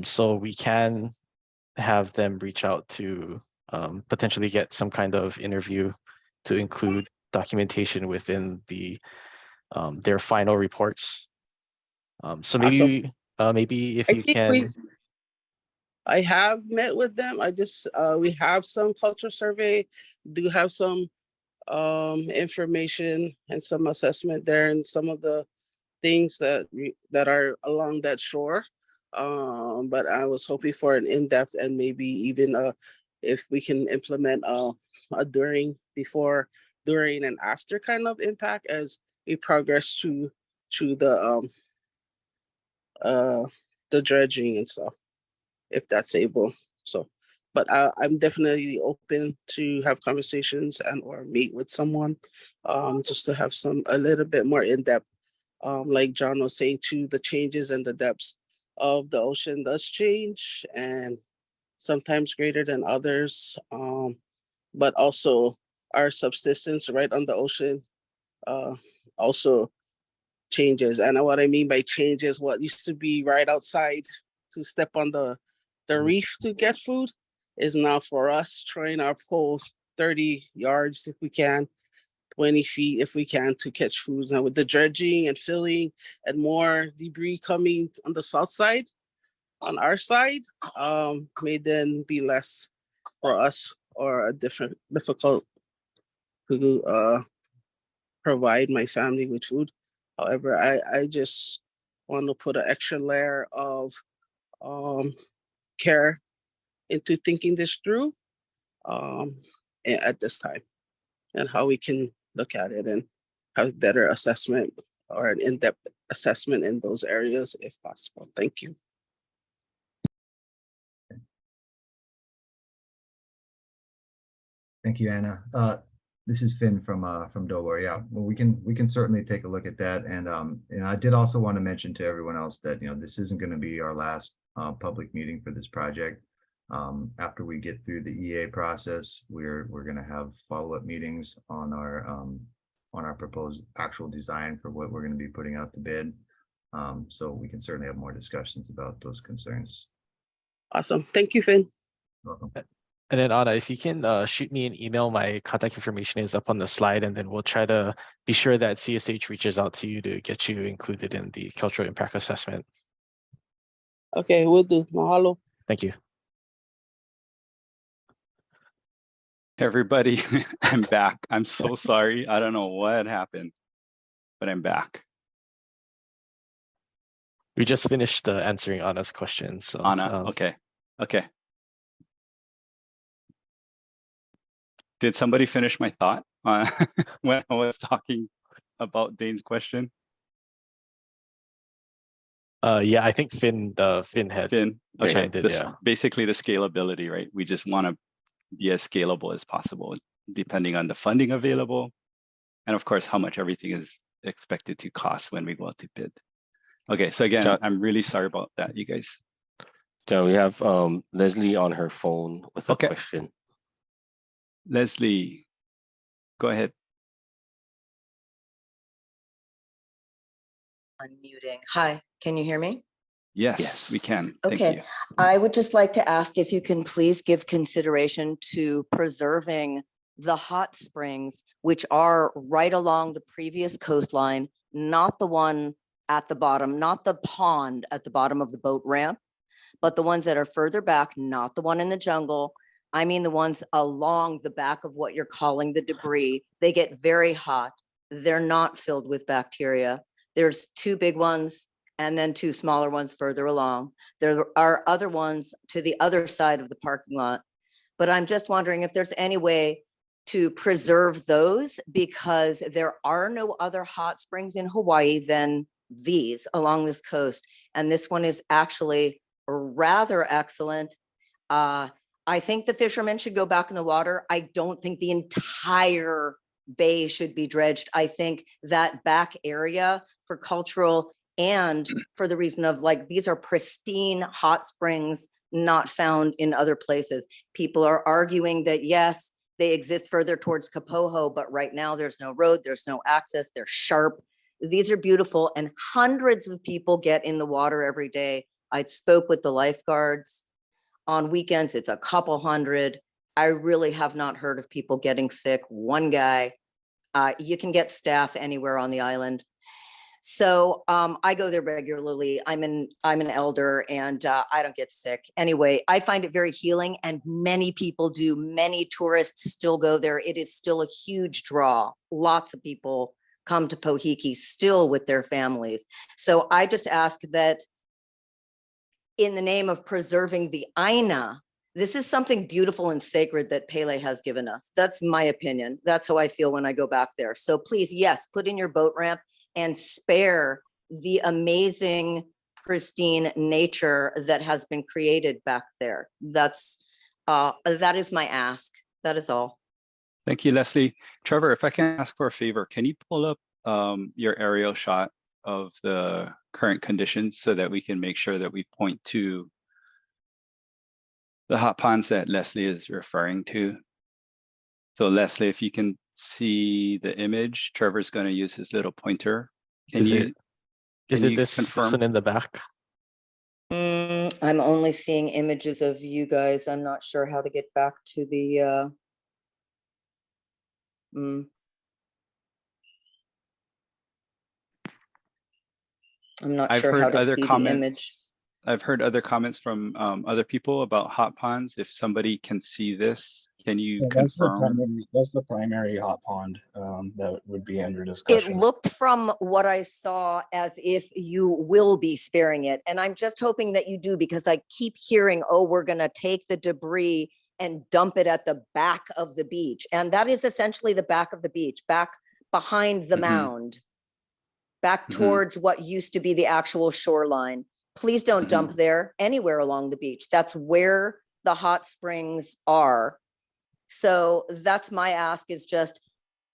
So we can have them reach out to potentially get some kind of interview to include documentation within the their final reports. So maybe maybe if you can. I have met with them. I just we have some culture survey, do have some information and some assessment there, and some of the things that are along that shore. But I was hoping for an in-depth and maybe even if we can implement a during, before, during, and after kind of impact as we progress to the dredging and stuff, if that's able. So, but I'm definitely open to have conversations and or meet with someone, just to have a little bit more in depth. Like John was saying too, the changes and the depths of the ocean does change, and sometimes greater than others. But also our subsistence right on the ocean also changes. And what I mean by changes, what used to be right outside to step on the reef to get food is now for us trying our pole 30 yards if we can, 20 feet if we can, to catch food. Now with the dredging and filling and more debris coming on the south side, on our side, may then be less for us or a difficult to provide my family with food. However, I just want to put an extra layer of care into thinking this through at this time, and how we can look at it and have better assessment or an in-depth assessment in those areas if possible. Thank you. Thank you, Anna. This is Finn from Delaware. Yeah, well, we can certainly take a look at that. And I did also want to mention to everyone else that this isn't going to be our last public meeting for this project. After we get through the EA process, we're going to have follow-up meetings on our proposed actual design for what we're going to be putting out to bid. So we can certainly have more discussions about those concerns. Awesome. Thank you, Finn. Welcome. And then Anna, if you can shoot me an email, my contact information is up on the slide, and then we'll try to be sure that CSH reaches out to you to get you included in the cultural impact assessment. Okay, we'll do. Mahalo. Thank you. Everybody, I'm back. I'm so sorry. I don't know what happened, but I'm back. We just finished answering Anna's question. So Anna, okay. Did somebody finish my thought when I was talking about Dane's question? Yeah, I think Finn had. Finn, okay. Yeah. Basically the scalability, right? We just want to be as scalable as possible, depending on the funding available, and of course, how much everything is expected to cost when we go out to bid. Okay, so again, John, I'm really sorry about that, you guys. John, we have Leslie on her phone with a question. Leslie, go ahead. Unmuting. Hi, can you hear me? Yes, we can. Thank Okay, you. I would just like to ask if you can please give consideration to preserving the hot springs, which are right along the previous coastline, not the one at the bottom, not the pond at the bottom of the boat ramp, but the ones that are further back, not the one in the jungle. I mean, the ones along the back of what you're calling the debris. They get very hot. They're not filled with bacteria. There's 2 big ones and then 2 smaller ones further along. There are other ones to the other side of the parking lot. But I'm just wondering if there's any way to preserve those, because there are no other hot springs in Hawaii than these along this coast. And this one is actually rather excellent. I think the fishermen should go back in the water. I don't think the entire bay should be dredged. I think that back area for cultural and for the reason of, like, these are pristine hot springs not found in other places. People are arguing that yes, they exist further towards Kapoho, but right now there's no road, there's no access, they're sharp. These are beautiful, and hundreds of people get in the water every day. I spoke with the lifeguards. On weekends, it's a couple hundred. I really have not heard of people getting sick. One guy, you can get staff anywhere on the island. So I go there regularly. I'm an elder, and I don't get sick. Anyway, I find it very healing, and many people do. Many tourists still go there. It is still a huge draw. Lots of people come to Pohoiki still with their families. So I just ask that in the name of preserving the Aina, this is something beautiful and sacred that Pele has given us. That's my opinion. That's how I feel when I go back there. So please, yes, put in your boat ramp and spare the amazing, pristine nature that has been created back there. That is my ask. That is all. Thank you, Leslie. Trevor, if I can ask for a favor, can you pull up your aerial shot of the current conditions so that we can make sure that we point to the hot ponds that Leslie is referring to? So Leslie, if you can see the image, Trevor's going to use his little pointer. Can you this confirm? one in the back? I'm only seeing images of you guys. I'm not sure how to get back to the I'm not sure how to see the image. I've heard other comments from other people about hot ponds. If somebody can see this, can you confirm? That's the primary hot pond that would be under discussion. It looked from what I saw as if you will be sparing it. And I'm just hoping that you do, because I keep hearing, oh, we're going to take the debris and dump it at the back of the beach. And that is essentially the back of the beach, back behind the mound, back towards what used to be the actual shoreline. Please don't dump there, anywhere along the beach. That's where the hot springs are. So that's my ask, is just,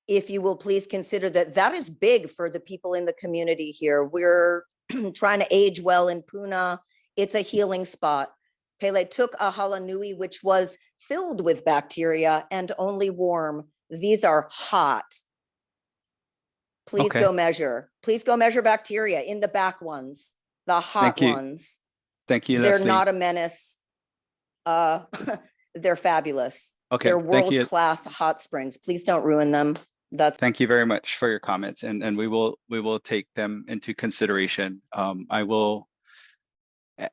if you will please consider that that is big for the people in the community here. We're trying to age well in Puna. It's a healing spot. Pele took a halanui, which was filled with bacteria and only warm. These are hot. Please go measure. Please go measure bacteria in the back ones, the hot ones. Thank you, They're Leslie. not a menace. They're fabulous. Okay, They're world-class hot springs. Please don't ruin them. Thank you very much for your comments, and we will take them into consideration. I will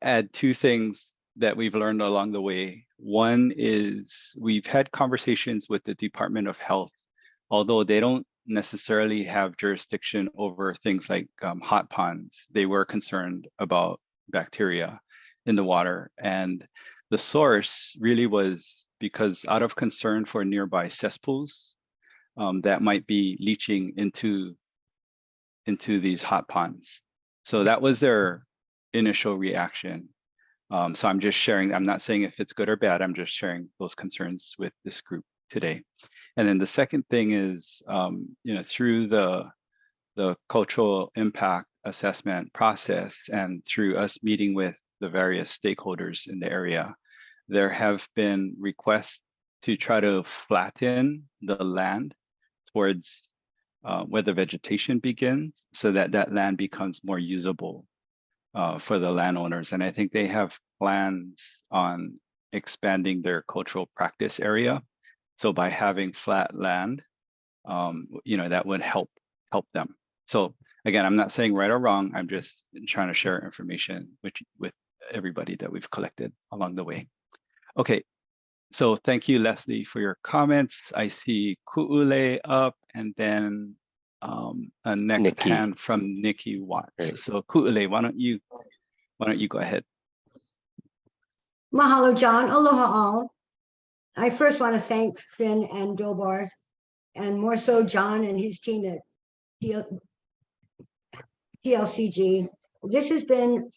add 2 things that we've learned along the way. One is we've had conversations with the Department of Health, although they don't necessarily have jurisdiction over things like hot ponds. They were concerned about bacteria in the water, and the source really was because out of concern for nearby cesspools that might be leaching into these hot ponds. So that was their initial reaction. So I'm just sharing, I'm not saying if it's good or bad, I'm just sharing those concerns with this group today. And then the second thing is, through the cultural impact assessment process and through us meeting with the various stakeholders in the area, there have been requests to try to flatten the land towards where the vegetation begins, so that that land becomes more usable for the landowners. And I think they have plans on expanding their cultural practice area. So by having flat land, that would help them. So again, I'm not saying right or wrong. I'm just trying to share information with everybody that we've collected along the way. Okay, so thank you, Leslie, for your comments. I see Ku'ule up, and then a next Nikki. hand from Nikki Watts. Right. So Ku'ule, why don't you go ahead? Mahalo, John. Aloha all. I first want to thank Finn and Dobar, and more so John and his team at TLCG. This has been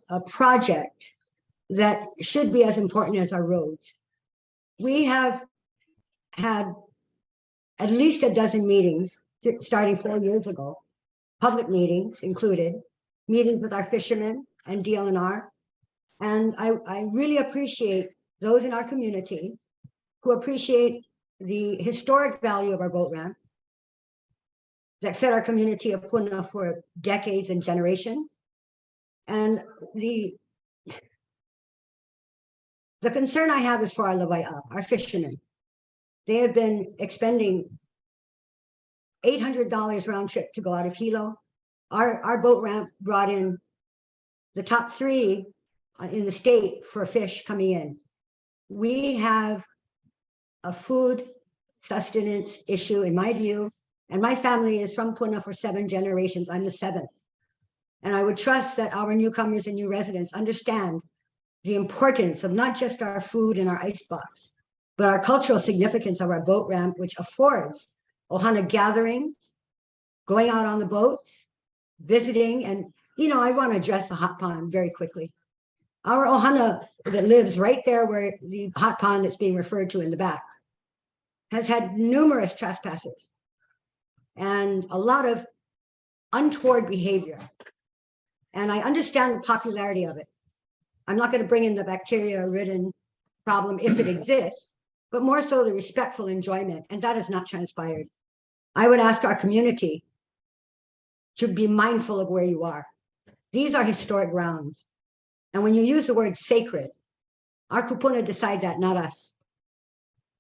a project that should be as important as our roads. We have had at least a dozen meetings starting 4 years ago, public meetings included, meetings with our fishermen and DLNR. And I really appreciate those in our community who appreciate the historic value of our boat ramp that fed our community of Puna for decades and generations. And the concern I have is for our Lawai'a, our fishermen. They have been expending $800 round trip to go out of Hilo. Our boat ramp brought in the top 3 in the state for fish coming in. We have a food sustenance issue, in my view, and my family is from Puna for 7 generations. I'm the 7th. And I would trust that our newcomers and new residents understand the importance of not just our food and our icebox, but our cultural significance of our boat ramp, which affords ohana gatherings, going out on the boats, visiting. And, I want to address the hot pond very quickly. Our ohana that lives right there where the hot pond that's being referred to in the back has had numerous trespassers and a lot of untoward behavior. And I understand the popularity of it. I'm not going to bring in the bacteria-ridden problem if it exists, but more so the respectful enjoyment, and that has not transpired. I would ask our community to be mindful of where you are. These are historic grounds. And when you use the word sacred, our kupuna decide that, not us.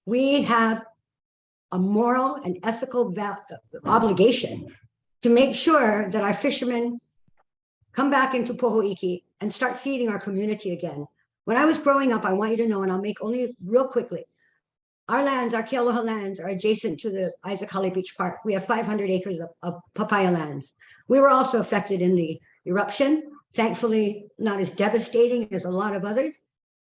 We have a moral and ethical obligation to make sure that our fishermen come back into Pohoiki and start feeding our community again. When I was growing up, I want you to know, and I'll make only real quickly, our lands, our Kealoha lands, are adjacent to the Isaac Hawley Beach Park. We have 500 acres of papaya lands. We were also affected in the eruption, thankfully not as devastating as a lot of others,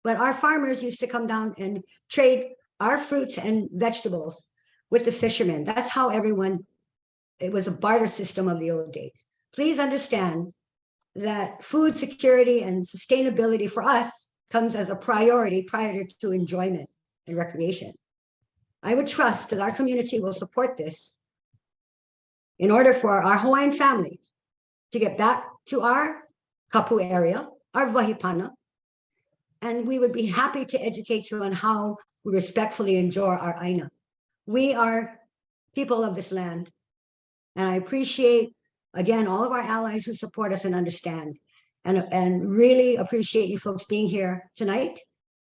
but our farmers used to come down and trade our fruits and vegetables with the fishermen. That's how it was a barter system of the old days. Please understand that food security and sustainability for us comes as a priority prior to enjoyment and recreation. I would trust that our community will support this in order for our Hawaiian families to get back to our kapu area, our wahipana, and we would be happy to educate you on how we respectfully enjoy our aina. We are people of this land, and I appreciate, again, all of our allies who support us and understand, and really appreciate you folks being here tonight.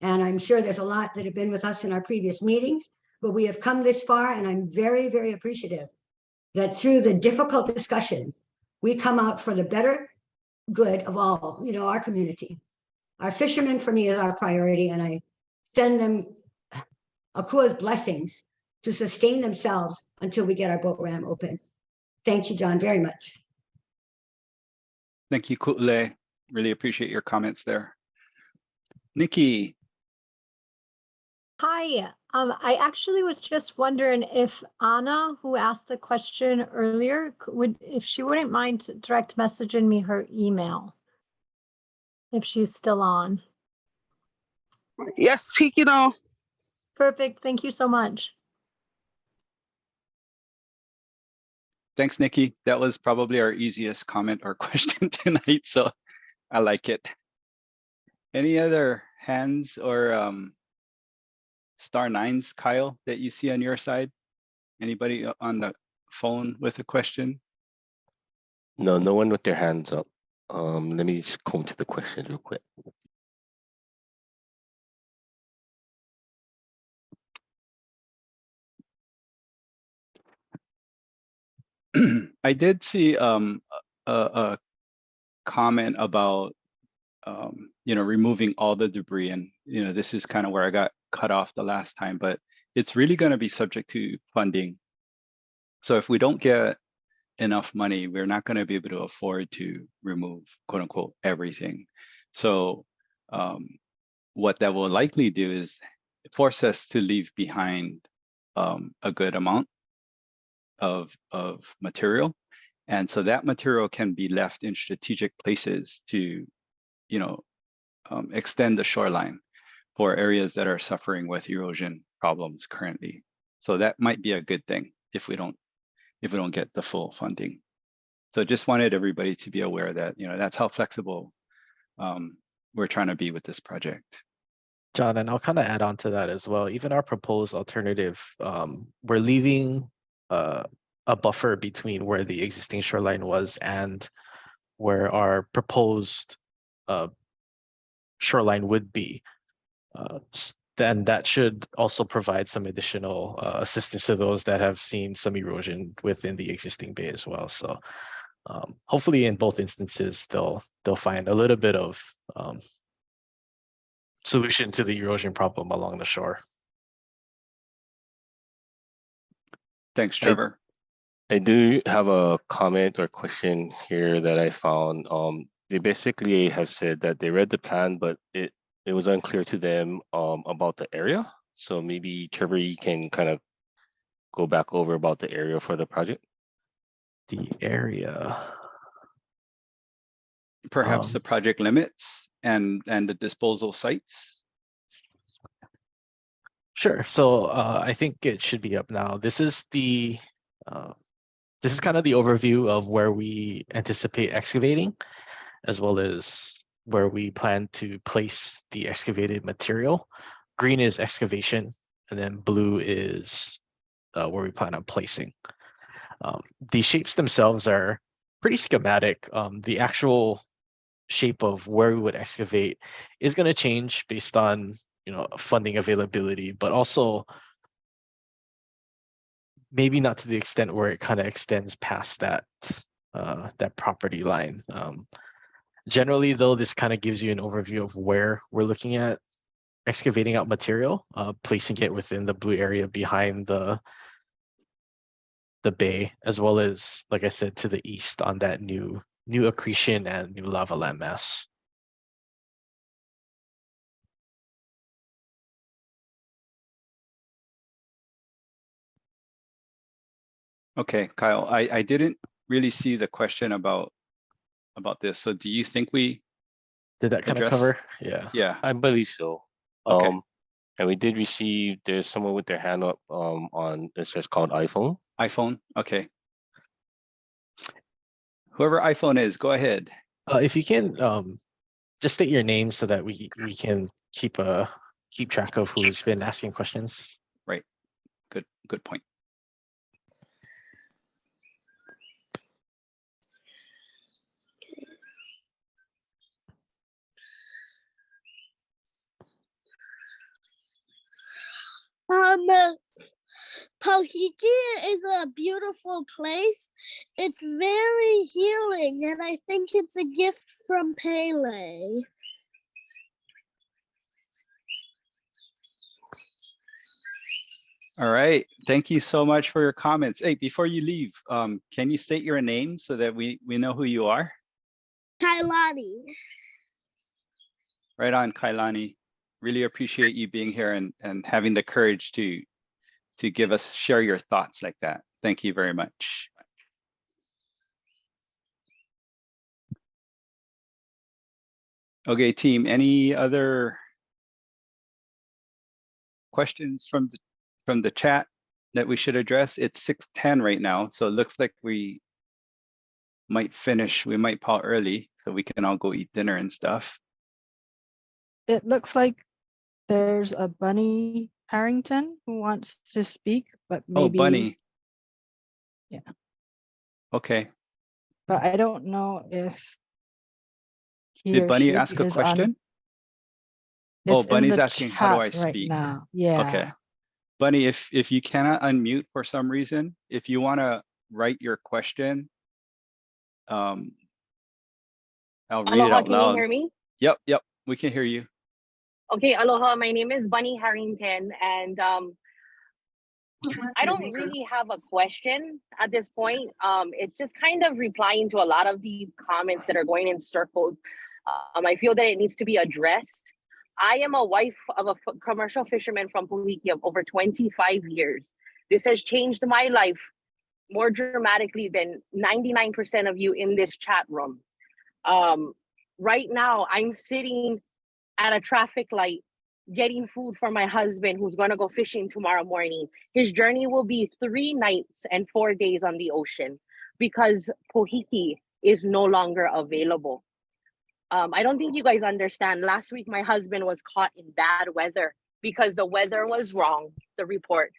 And I'm sure there's a lot that have been with us in our previous meetings, but we have come this far, and I'm very, very appreciative that through the difficult discussion, we come out for the better good of all, our community. Our fishermen, for me, is our priority, and I send them Akua's blessings to sustain themselves until we get our boat ramp open. Thank you, John, very much. Thank you, Ku'ule. Really appreciate your comments there. Nikki. Hi, I actually was just wondering if Anna, who asked the question earlier, if she wouldn't mind direct messaging me her email, if she's still on. Yes, Hikino. Perfect. Thank you so much. Thanks, Nikki. That was probably our easiest comment or question tonight, so I like it. Any other hands or star nines, Kyle, that you see on your side? Anybody on the phone with a question? No, no one with their hands up. Let me just go into the questions real quick. I did see a comment about removing all the debris, and this is kind of where I got cut off the last time, but it's really going to be subject to funding. So if we don't get enough money, we're not going to be able to afford to remove, quote unquote, everything. So what that will likely do is force us to leave behind a good amount of material. And so that material can be left in strategic places to, extend the shoreline for areas that are suffering with erosion problems currently. So that might be a good thing if we don't get the full funding. So just wanted everybody to be aware that, that's how flexible we're trying to be with this project. John, and I'll kind of add on to that as well. Even our proposed alternative, we're leaving a buffer between where the existing shoreline was and where our proposed shoreline would be. Then that should also provide some additional assistance to those that have seen some erosion within the existing bay as well. So hopefully in both instances, they'll find a little bit of solution to the erosion problem along the shore. Thanks, Trevor. I do have a comment or question here that I found. They basically have said that they read the plan, but it was unclear to them about the area. So maybe Trevor, you can kind of go back over about the area for the project. The area. Perhaps the project limits and the disposal sites. Sure. So I think it should be up now. This is kind of the overview of where we anticipate excavating, as well as where we plan to place the excavated material. Green is excavation, and then blue is where we plan on placing. The shapes themselves are pretty schematic. The actual shape of where we would excavate is going to change based on funding availability, but also maybe not to the extent where it kind of extends past that property line. Generally, though, this kind of gives you an overview of where we're looking at excavating out material, placing it within the blue area behind the bay, as well as, like I said, to the east on that new accretion and new lava landmass. Okay, Kyle, I didn't really see the question about this. So do you think we did that kind of cover? Yeah. Yeah. I believe so. Okay. And we did receive, there's someone with their hand up on, it's just called iPhone. iPhone, okay. Whoever iPhone is, go ahead. If you can just state your name so that we can keep track of who's been asking questions. Right. Good point. Pohoiki is a beautiful place. It's very healing, and I think it's a gift from Pele. All right. Thank you so much for your comments. Hey, before you leave, can you state your name so that we know who you are? Kailani. Right on, Kailani. Really appreciate you being here and having the courage to share your thoughts like that. Thank you very much. Okay, team, any other questions from the chat that we should address? It's 6:10 right now, so it looks like we might finish. We might pause early so we can all go eat dinner and stuff. It looks like there's a bunny Harrington who wants to speak, but Oh, maybe. Bunny. Yeah. Okay. But I don't know if he Did or Bunny she ask a is on. question? Oh, It's in Bunny's the asking, how do I chat right speak? now. Yeah. Okay. Bunny, if you cannot unmute for some reason, if you want to write your question, I'll read it Aloha, out can you loud. hear me? Yep, we can hear you. Okay, aloha, my name is Bunny Harrington, and I don't really have a question at this point. It's just kind of replying to a lot of these comments that are going in circles. I feel that it needs to be addressed. I am a wife of a commercial fisherman from Pohoiki of over 25 years. This has changed my life more dramatically than 99% of you in this chat room. Right now, I'm sitting at a traffic light getting food for my husband who's going to go fishing tomorrow morning. His journey will be 3 nights and 4 days on the ocean because Pohoiki is no longer available. I don't think you guys understand. Last week, my husband was caught in bad weather because the weather was wrong, the report.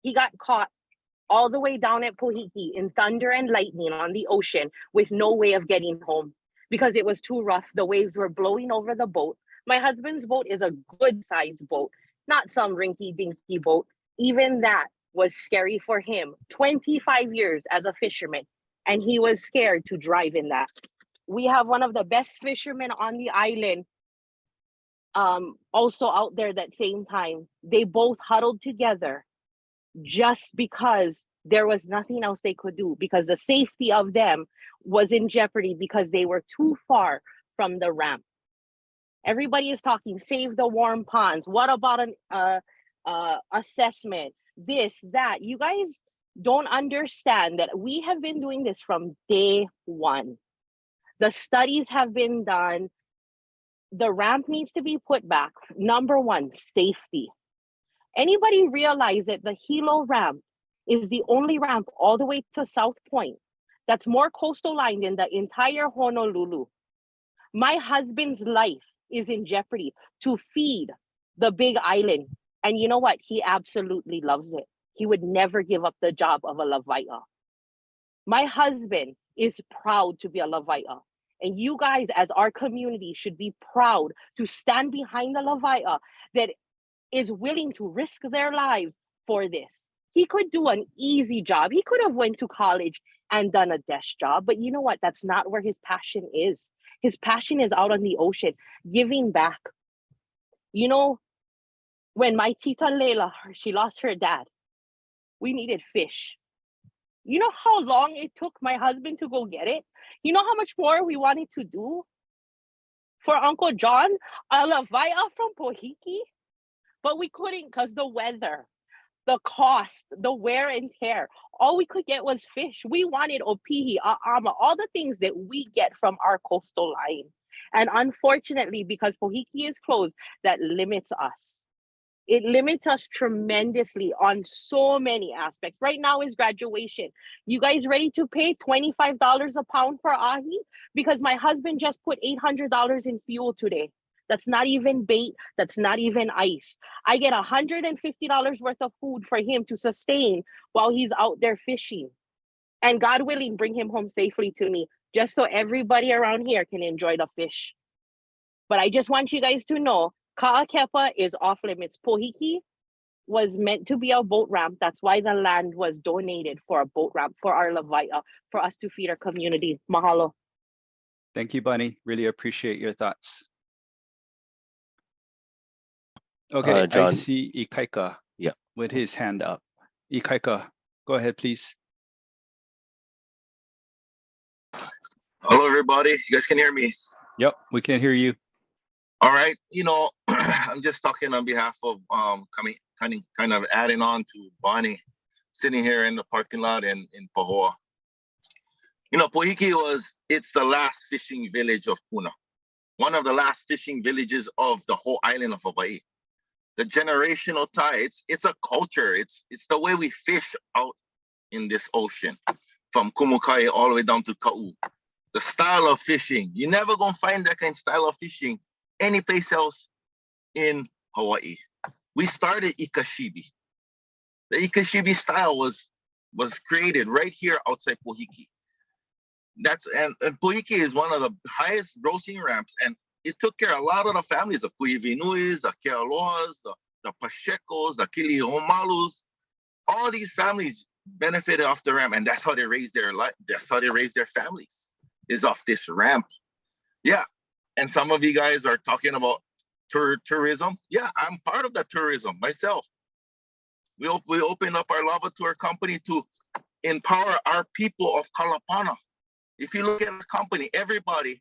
He got caught all the way down at Pohoiki in thunder and lightning on the ocean with no way of getting home because it was too rough. The waves were blowing over the boat. My husband's boat is a good sized boat, not some rinky dinky boat. Even that was scary for him. 25 years as a fisherman, and he was scared to drive in that. We have one of the best fishermen on the island also out there that same time. They both huddled together just because there was nothing else they could do, because the safety of them was in jeopardy because they were too far from the ramp. Everybody is talking, save the warm ponds. What about an assessment? This, that. You guys don't understand that we have been doing this from day one. The studies have been done. The ramp needs to be put back. Number one, safety. Anybody realize that the Hilo ramp is the only ramp all the way to South Point that's more coastal line than the entire Honolulu? My husband's life is in jeopardy to feed the big island. And you know what? He absolutely loves it. He would never give up the job of a lavaia. My husband is proud to be a lavaia. And you guys, as our community, should be proud to stand behind the lavaia that is willing to risk their lives for this. He could do an easy job. He could have went to college and done a desk job, but you know what? That's not where his passion is. His passion is out on the ocean, giving back. You know, when my tita Leila, she lost her dad, we needed fish. You know how long it took my husband to go get it? You know how much more we wanted to do for Uncle John, a lavaia from Pohoiki? But we couldn't because the weather, the cost, the wear and tear. All we could get was fish. We wanted opihi, a'ama, all the things that we get from our coastal line. And unfortunately, because Pohoiki is closed, that limits us. It limits us tremendously on so many aspects. Right now is graduation. You guys ready to pay $25 a pound for ahi? Because my husband just put $800 in fuel today. That's not even bait. That's not even ice. I get $150 worth of food for him to sustain while he's out there fishing. And God willing, bring him home safely to me, just so everybody around here can enjoy the fish. But I just want you guys to know, Ka'akepa is off limits. Pohoiki was meant to be a boat ramp. That's why the land was donated for a boat ramp for our lavaia, for us to feed our community. Mahalo. Thank you, Bunny. Really appreciate your thoughts. Okay, John. I see Ikaika with his hand up. Ikaika, go ahead, please. Hello, everybody. You guys can hear me? Yep, we can hear you. All right. You know, I'm just talking on behalf of kind of adding on to Bonnie, sitting here in the parking lot in Pahoa. You know, Pohoiki it's the last fishing village of Puna, one of the last fishing villages of the whole island of Hawaii. The generational tie, it's a culture. It's the way we fish out in this ocean, from Kumukai all the way down to Ka'u. The style of fishing, you're never gonna find that kind of style of fishing any place else in Hawaii. we started Ikashibi. The Ikashibi style was created right here outside Pohoiki. And Pohoiki is one of the highest grossing ramps, and it took care of a lot of the families, the Kuivinuis, the Kealoas, the Pachecos, the Kilihomalus. All these families benefited off the ramp, and that's how they raised their life. That's how they raised their families, is off this ramp. Yeah, and some of you guys are talking about tourism. Yeah, I'm part of that tourism myself. We opened up our lava tour company to empower our people of Kalapana. If you look at our company, everybody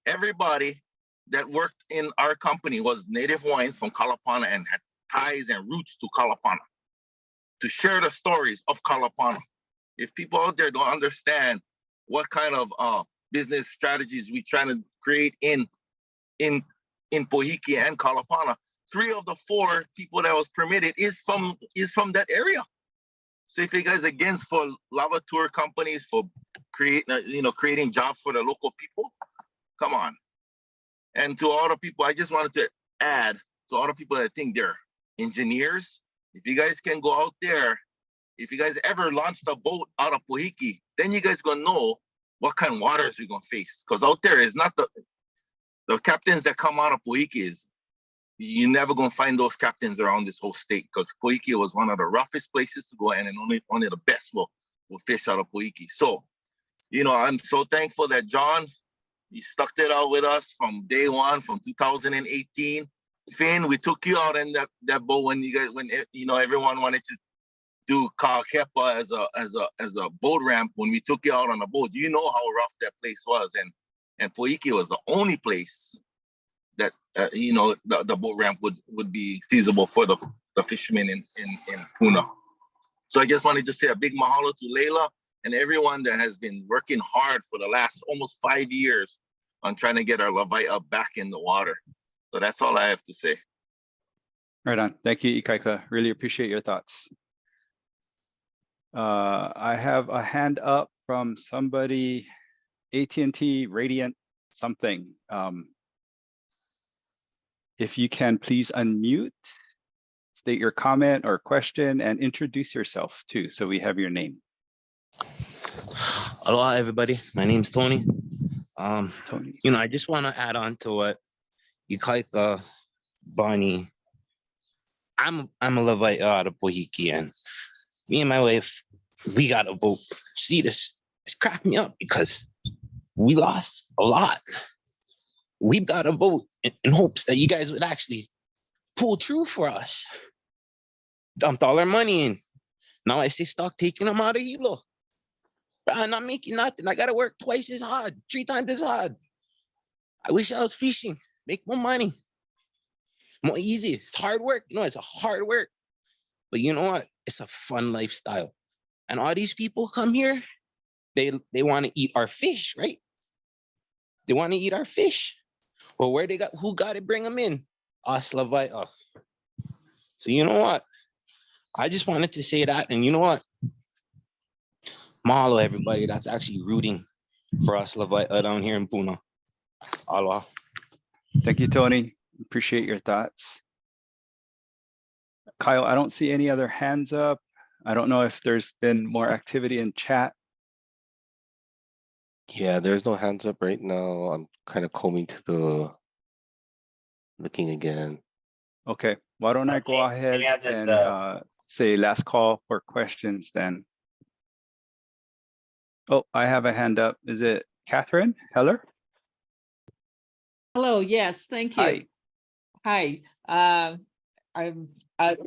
that worked in our company was native Hawaiians from Kalapana and had ties and roots to Kalapana, to share the stories of Kalapana. If people out there don't understand what kind of business strategies we trying to create in Pohoiki and Kalapana, 3 of the 4 people that was permitted is from that area. So if you guys against for lava tour companies for creating jobs for the local people, come on. And to all the people, I just wanted to add to all the people that think they're engineers, if you guys can go out there, if you guys ever launched a boat out of Pohoiki, then you guys gonna know what kind of waters we're gonna face. Because out there is not the captains that come out of Pohoiki is, you're never gonna find those captains around this whole state, because Pohoiki was one of the roughest places to go, and only the best will fish out of Pohoiki. So, I'm so thankful that John, he stuck it out with us from day one, from 2018. Finn, we took you out in that boat when everyone wanted to do Ka'akepa as a boat ramp. When we took you out on a boat, you know how rough that place was, and Pohoiki was the only place that the boat ramp would be feasible for the fishermen in Puna. So I just wanted to say a big mahalo to Leila and everyone that has been working hard for the last almost 5 years on trying to get our Lavaita back in the water. So that's all I have to say. Right on. Thank you, Ikaika. Really appreciate your thoughts. I have a hand up from somebody, AT&T Radiant something. If you can please unmute, state your comment or question, and introduce yourself too, so we have your name. Aloha, everybody. My name's Tony. Tony. I just want to add on to what Ikaika, Bonnie. I'm a Lavaita out of Pohoiki, and me and my wife, we got a boat. See, this cracked me up because we lost a lot. We got a vote in hopes that you guys would actually pull through for us. Dumped all our money in. Now I stay stuck taking them out of Hilo. I'm not making nothing. I got to work twice as hard, 3 times as hard. I wish I was fishing, make more money. More easy. It's hard work. It's a hard work. But you know what? It's a fun lifestyle. And all these people come here, they want to eat our fish, right? They want to eat our fish. Well, who got to bring them in? Us Lavaita. So you know what? I just wanted to say that. And you know what? Mahalo, everybody that's actually rooting for us Lavaita down here in Puna. Aloha. Thank you, Tony. Appreciate your thoughts. Kyle, I don't see any other hands up. I don't know if there's been more activity in chat. Yeah, there's no hands up right now. I'm kind of combing to looking again. Okay, why don't I go ahead and say last call for questions then. Oh, I have a hand up. Is it Catherine Heller? Hello, yes, thank you. Hi. I'm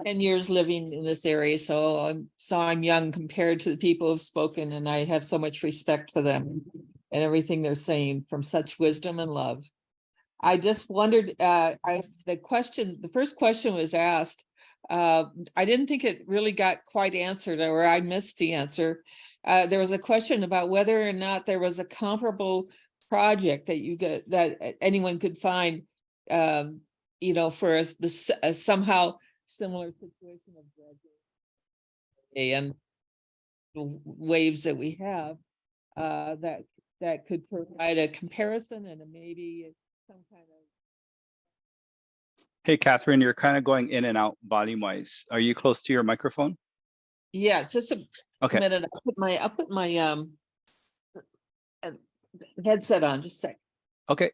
10 years living in this area, so I'm young compared to the people who've spoken, and I have so much respect for them and everything they're saying from such wisdom and love. I just wondered, the first question was asked. I didn't think it really got quite answered, or I missed the answer. There was a question about whether or not there was a comparable project that anyone could find, for a somehow similar situation of dredging and the waves that we have, that could provide a comparison and maybe some kind Hey, Catherine, you're kind of going in and out volume wise. Are you close to your microphone? Yeah, just a Okay. minute. I'll put my headset on, just a sec. Okay.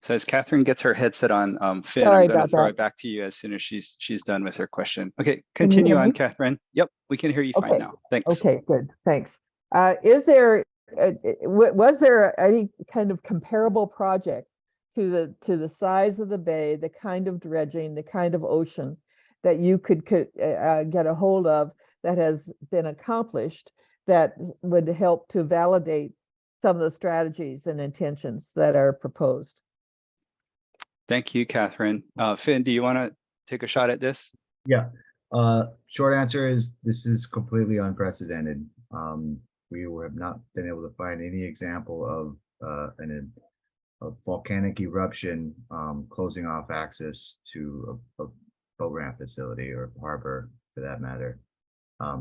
So as Catherine gets her headset on, Finn, Sorry I'm going to about throw that. it back to you as soon as she's done with her question. Okay, Can you continue hear on, me? Catherine. Yep, we can hear you fine Okay. now. Thanks. Okay, good, thanks. Is there, was there any kind of comparable project to the size of the bay, the kind of dredging, the kind of ocean that you could get a hold of that has been accomplished that would help to validate some of the strategies and intentions that are proposed? Thank you, Catherine. Finn, do you want to take a shot at this? Yeah, short answer is this is completely unprecedented. We have not been able to find any example of a volcanic eruption closing off access to a boat ramp facility or harbor for that matter.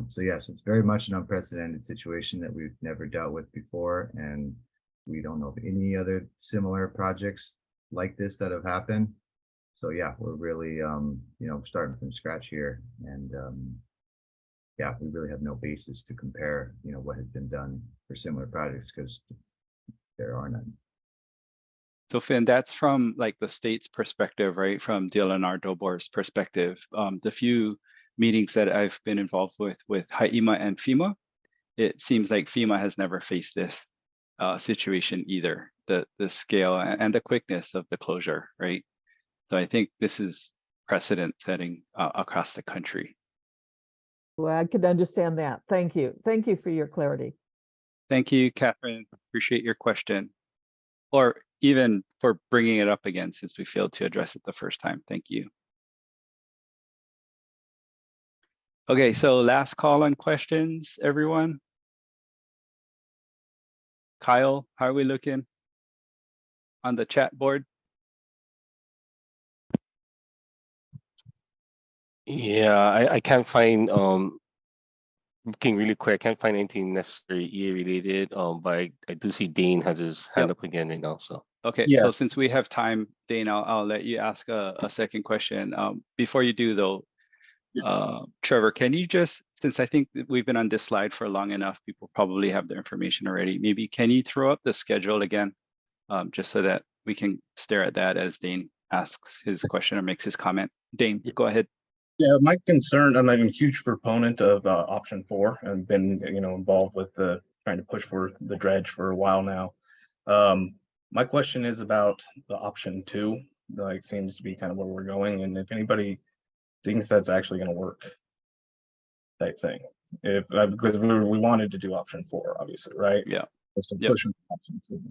So yes, it's very much an unprecedented situation that we've never dealt with before, and we don't know of any other similar projects like this that have happened. So yeah, we're really starting from scratch here, and yeah, we really have no basis to compare what has been done for similar projects because there are none. So Finn, that's from like the state's perspective, right? From DLNR Dobor's perspective. The few meetings that I've been involved with HAIMA and FEMA, it seems like FEMA has never faced this situation either. The scale and the quickness of the closure, right? So I think this is precedent setting across the country. Well, I could understand that. Thank you. Thank you for your clarity. Thank you, Catherine. Appreciate your question. Or even for bringing it up again since we failed to address it the first time. Thank you. Okay, so last call on questions, everyone. Kyle, how are we looking on the chat board? Yeah, I can't find looking really quick, I can't find anything necessarily EA related. But I do see Dane has his hand up again right now. So Okay, Yeah. so since we have time, Dane, I'll let you ask a second question. Before you do though, Trevor, can you just, since I think that we've been on this slide for long enough, people probably have their information already. Maybe can you throw up the schedule again, just so that we can stare at that as Dane asks his question or makes his comment. Dane, go ahead. Yeah, my concern, I'm a huge proponent of option 4 and been, involved with trying to push for the dredge for a while now. My question is about the option 2, like seems to be kind of where we're going. And if anybody thinks that's actually going to work type thing, because we wanted to do option 4, obviously, right? Yeah. So pushing option 2.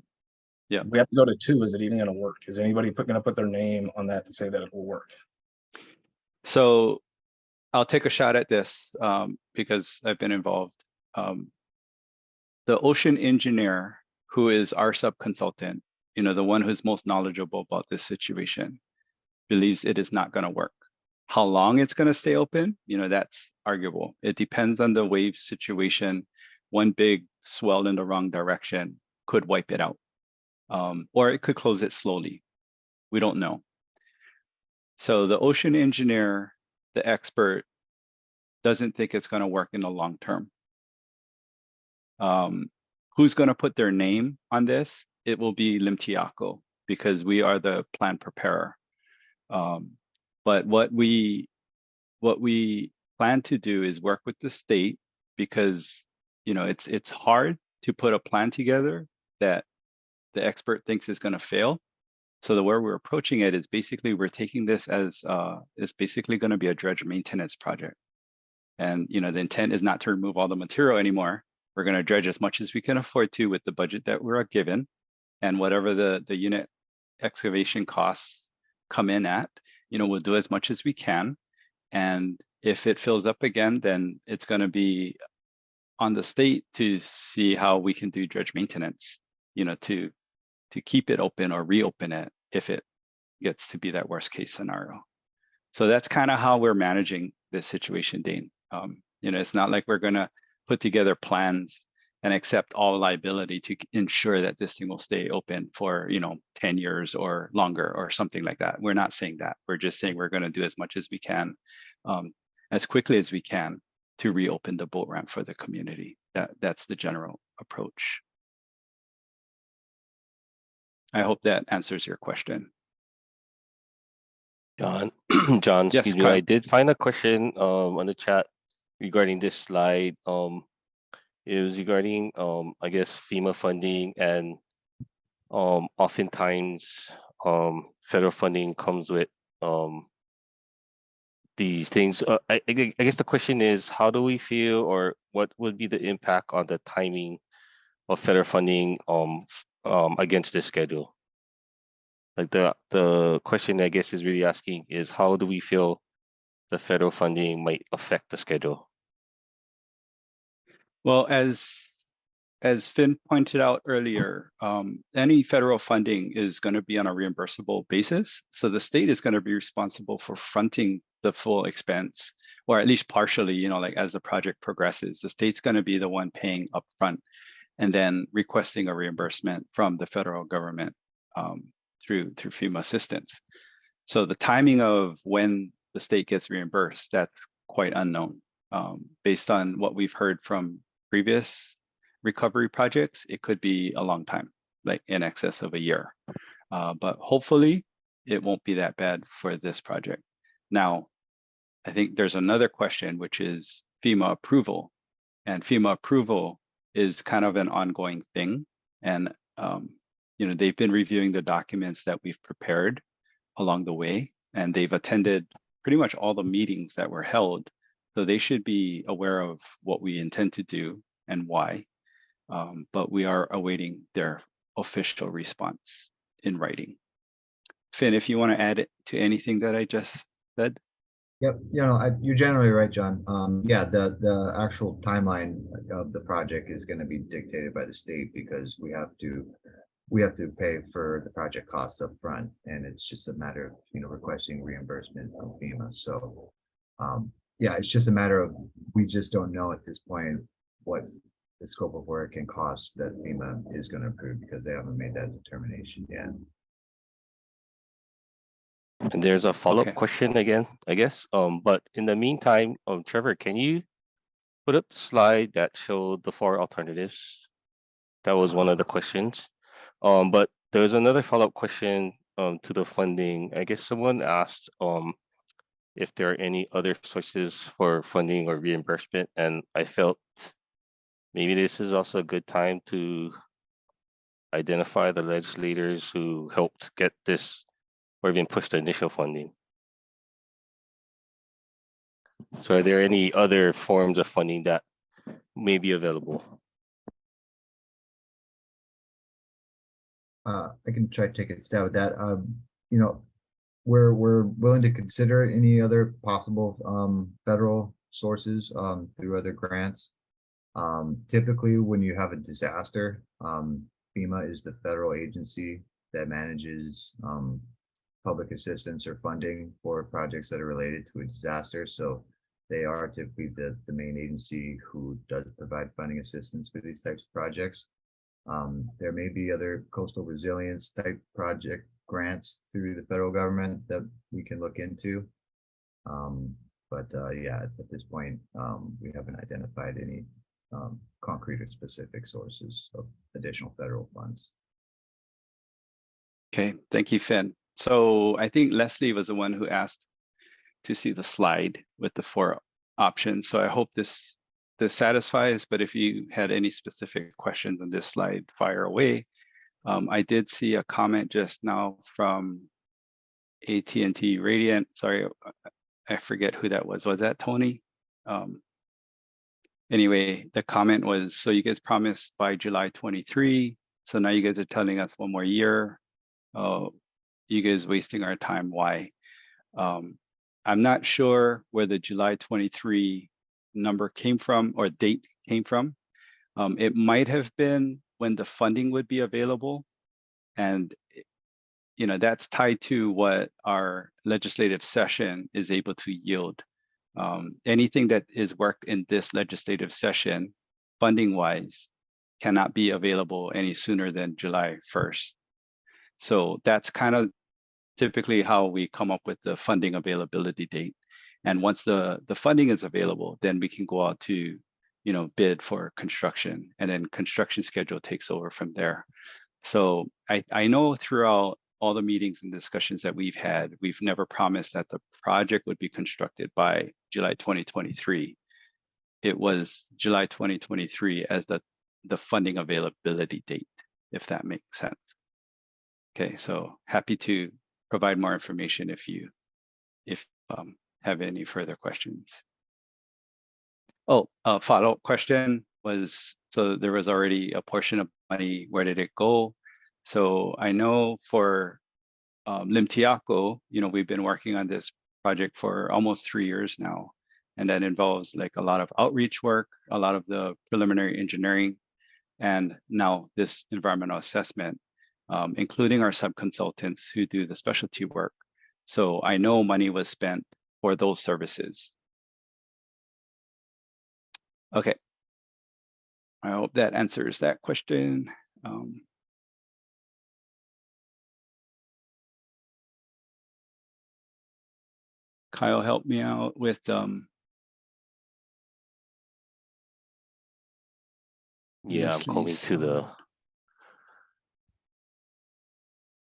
Yeah. We have to go to 2. Is it even going to work? Is anybody going to put their name on that to say that it will work? So I'll take a shot at this because I've been involved. The ocean engineer, who is our sub-consultant, the one who's most knowledgeable about this situation, believes it is not going to work. How long it's going to stay open, that's arguable. It depends on the wave situation. One big swell in the wrong direction could wipe it out, or it could close it slowly. We don't know. So the ocean engineer, the expert, doesn't think it's going to work in the long term. Who's going to put their name on this? It will be Limtiaco, because we are the plan preparer. But what we plan to do is work with the state, because it's hard to put a plan together that the expert thinks is going to fail. So the way we're approaching it is basically we're taking this as it's basically going to be a dredge maintenance project. And the intent is not to remove all the material anymore. We're going to dredge as much as we can afford to with the budget that we're given, and whatever the unit excavation costs come in at, we'll do as much as we can. And if it fills up again, then it's going to be on the state to see how we can do dredge maintenance, to keep it open or reopen it if it gets to be that worst case scenario. So that's kind of how we're managing this situation, Dane. It's not like we're going to put together plans and accept all liability to ensure that this thing will stay open for 10 years or longer or something like that. We're not saying that. We're just saying we're going to do as much as we can, as quickly as we can, to reopen the boat ramp for the community. That's the general approach. I hope that answers your question. John, John, Yes, excuse me. Kyle. I did find a question on the chat regarding this slide. It was regarding I guess FEMA funding, and oftentimes federal funding comes with these things. I guess the question is, how do we feel, or what would be the impact on the timing of federal funding against this schedule? Like the question, I guess, is really asking is, how do we feel the federal funding might affect the schedule? Well, as Finn pointed out earlier, any federal funding is going to be on a reimbursable basis. So the state is going to be responsible for fronting the full expense, or at least partially, like as the project progresses, the state's going to be the one paying upfront and then requesting a reimbursement from the federal government through FEMA assistance. So the timing of when the state gets reimbursed, that's quite unknown. Based on what we've heard from previous recovery projects, it could be a long time, like in excess of a year. But hopefully it won't be that bad for this project. Now, I think there's another question, which is FEMA approval. And FEMA approval is kind of an ongoing thing. And they've been reviewing the documents that we've prepared along the way, and they've attended pretty much all the meetings that were held. So they should be aware of what we intend to do and why. But we are awaiting their official response in writing. Finn, if you want to add it to anything that I just said. Yep, you're generally right, John. Yeah, the actual timeline of the project is going to be dictated by the state, because we have to pay for the project costs up front, and it's just a matter of requesting reimbursement from FEMA. So yeah, it's just a matter of, we just don't know at this point what the scope of work and cost that FEMA is going to approve, because they haven't made that determination yet. And there's a follow-up question again, I guess. But in the meantime, Trevor, can you put up the slide that showed the 4 alternatives? That was one of the questions. But there's another follow-up question to the funding. I guess someone asked if there are any other sources for funding or reimbursement, and I felt maybe this is also a good time to identify the legislators who helped get this, or even push the initial funding. So are there any other forms of funding that may be available? I can try to take a stab at that. We're willing to consider any other possible federal sources through other grants. Typically, when you have a disaster, FEMA is the federal agency that manages public assistance or funding for projects that are related to a disaster. So they are typically the main agency who does provide funding assistance for these types of projects. There may be other coastal resilience type project grants through the federal government that we can look into. But yeah, at this point, we haven't identified any concrete or specific sources of additional federal funds. Okay, thank you, Finn. So I think Leslie was the one who asked to see the slide with the 4 options. So I hope this satisfies, but if you had any specific questions on this slide, fire away. I did see a comment just now from AT&T Radiant. Sorry, I forget who that was. Was that Tony? Anyway, the comment was, so you guys promised by July 23. So now you guys are telling us 1 more year. You guys wasting our time. Why? I'm not sure where the July 23 number came from, or date came from. It might have been when the funding would be available. And that's tied to what our legislative session is able to yield. Anything that is worked in this legislative session, funding-wise, cannot be available any sooner than July 1st. So that's kind of typically how we come up with the funding availability date. And once the funding is available, then we can go out to, bid for construction, and then construction schedule takes over from there. So I know throughout all the meetings and discussions that we've had, we've never promised that the project would be constructed by July 2023. It was July 2023 as the funding availability date, if that makes sense. Okay, so happy to provide more information if you have any further questions. Oh, a follow-up question was, so there was already a portion of money, where did it go? So I know for Limtiaco, we've been working on this project for almost 3 years now. And that involves like a lot of outreach work, a lot of the preliminary engineering, and now this environmental assessment, including our sub-consultants who do the specialty work. So I know money was spent for those services. Okay. I hope that answers that question. Kyle helped me out with Yeah, I'm coming to the.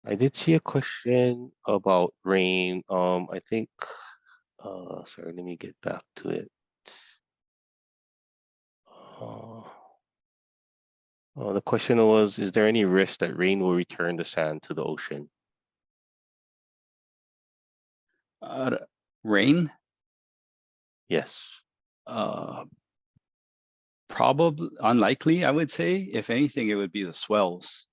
I did see a question about rain. I think. Sorry, let me get back to it. The question was: is there any risk that rain will return the sand to the ocean? Rain? Yes. Probably unlikely, I would say. If anything, it would be the swells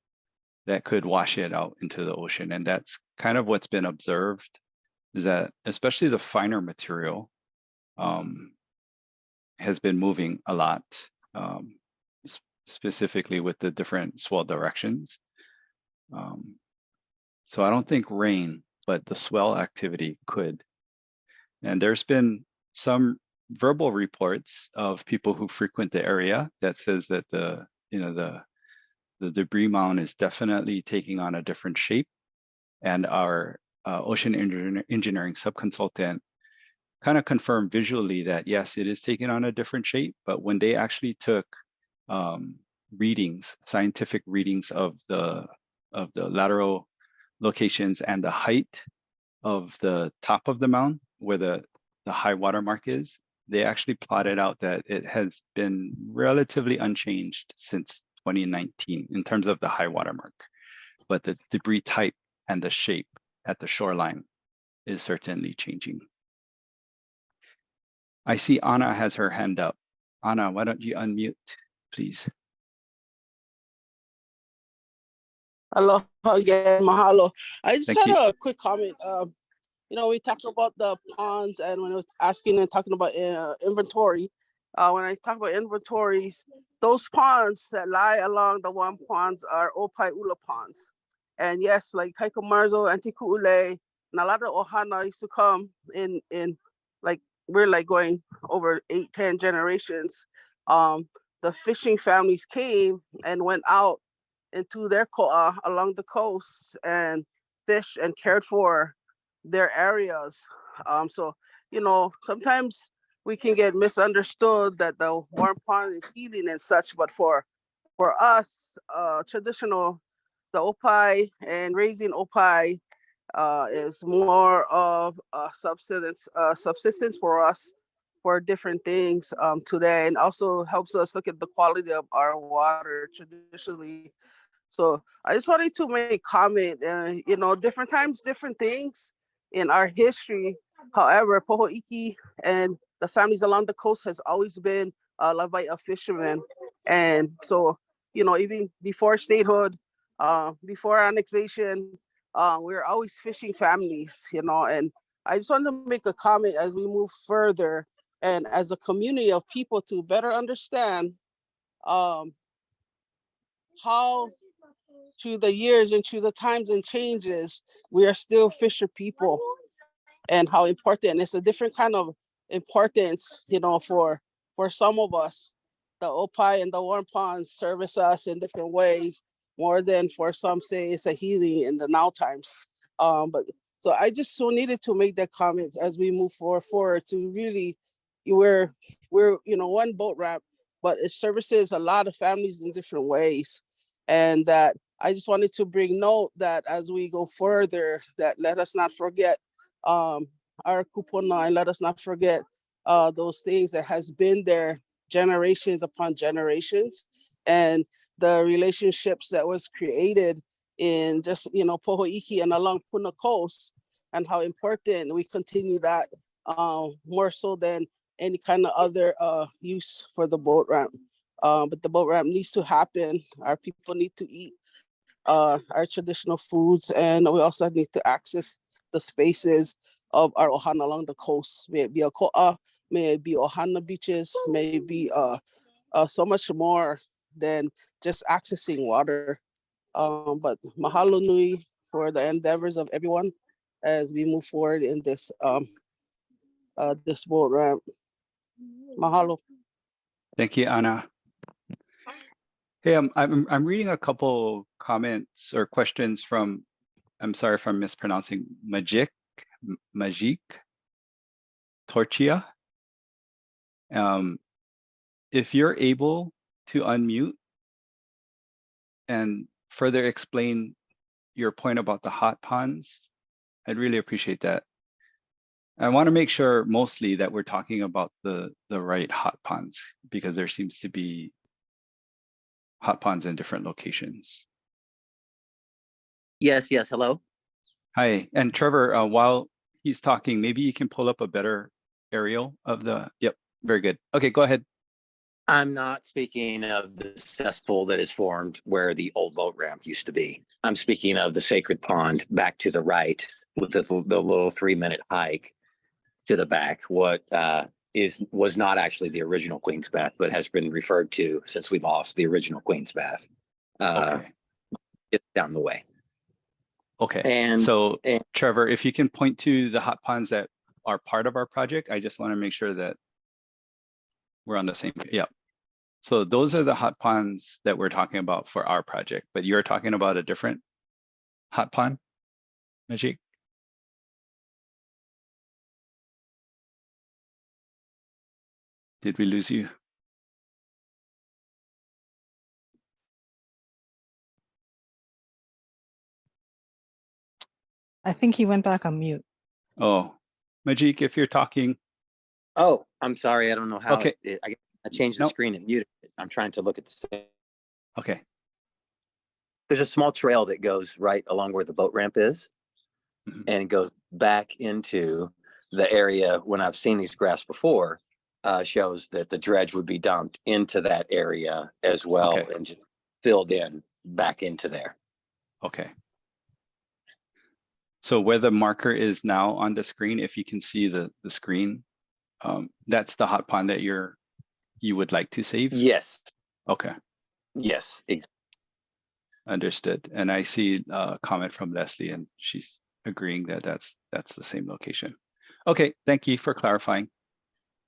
that could wash it out into the ocean. And that's kind of what's been observed, is that especially the finer material has been moving a lot, specifically with the different swell directions. So I don't think rain, but the swell activity could. And there's been some verbal reports of people who frequent the area that says that the debris mound is definitely taking on a different shape. And our ocean engineering subconsultant kind of confirmed visually that yes, it is taking on a different shape. But when they actually took readings, scientific readings of the lateral locations and the height of the top of the mound, where the high water mark is, they actually plotted out that it has been relatively unchanged since 2019 in terms of the high water mark. But the debris type and the shape at the shoreline is certainly changing. I see Anna has her hand up. Anna, why don't you unmute, please? Hello again, mahalo. I just Thank had you. a quick comment. We talked about the ponds, and when I was asking and talking about inventory, when I talk about inventories, those ponds that lie along the one ponds are Opai Ula ponds. And yes, like Kaiko Marzo, Antiku'ule, and a lot of Ohana used to come in like, we're like going over 8-10 generations. The fishing families came and went out into their koa along the coast and fished and cared for their areas. So, sometimes we can get misunderstood that the warm pond is healing and such, but for us, traditional, the opai and raising opai is more of a subsistence for us for different things today, and also helps us look at the quality of our water traditionally. So I just wanted to make a comment, different times, different things in our history. However, Pohoiki and the families along the coast has always been loved by a fisherman. And so, even before statehood, before annexation, we were always fishing families, and I just wanted to make a comment as we move further and as a community of people to better understand how through the years and through the times and changes, we are still fisher people, and how important it's a different kind of importance, for some of us the Opie and the warm ponds service us in different ways, more than for some say it's a healing in the now times. But so I just so needed to make that comment as we move forward to really, we're one boat ramp, but it services a lot of families in different ways. And that I just wanted to bring note that as we go further, that let us not forget our kupuna, and let us not forget those things that has been there generations upon generations, and the relationships that was created in just Pohoiki and along Puna Coast, and how important we continue that more so than any kind of other use for the boat ramp. But the boat ramp needs to happen. Our people need to eat our traditional foods, and we also need to access the spaces of our ohana along the coast. May it be a ko'a, may it be ohana beaches, may it be so much more than just accessing water. But mahalo nui for the endeavors of everyone as we move forward in this this boat ramp. Mahalo. Thank you, Anna. Hey, I'm reading a couple comments or questions from, I'm sorry if I'm mispronouncing, Majik Torchia. If you're able to unmute and further explain your point about the hot ponds, I'd really appreciate that. I want to make sure mostly that we're talking about the right hot ponds, because there seems to be hot ponds in different locations. Yes, hello. Hi, and Trevor, while he's talking, maybe you can pull up a better aerial of the, yep, very good. Okay, go ahead. I'm not speaking of the cesspool that is formed where the old boat ramp used to be. I'm speaking of the sacred pond back to the right with the little 3-minute hike to the back. What was not actually the original Queen's Bath, but has been referred to since we lost the original Queen's Bath. Okay. It's down the way. Okay. And so Trevor, if you can point to the hot ponds that are part of our project, I just want to make sure that we're on the same. Yeah. So those are the hot ponds that we're talking about for our project, but you're talking about a different hot pond, Majik? Did we lose you? I think he went back on mute. Oh, Majik, if you're talking. Oh, I'm sorry. I don't know how. Okay. I changed the screen and muted it. I'm trying to look at the same. Okay. There's a small trail that goes right along where the boat ramp is, and goes back into the area. When I've seen these graphs before, shows that the dredge would be dumped into that area as well, and just filled in back into there. Okay. So where the marker is now on the screen, if you can see the screen, that's the hot pond that you would like to save? Yes. Okay. Yes, exactly. Understood. And I see a comment from Leslie, and she's agreeing that that's the same location. Okay, thank you for clarifying.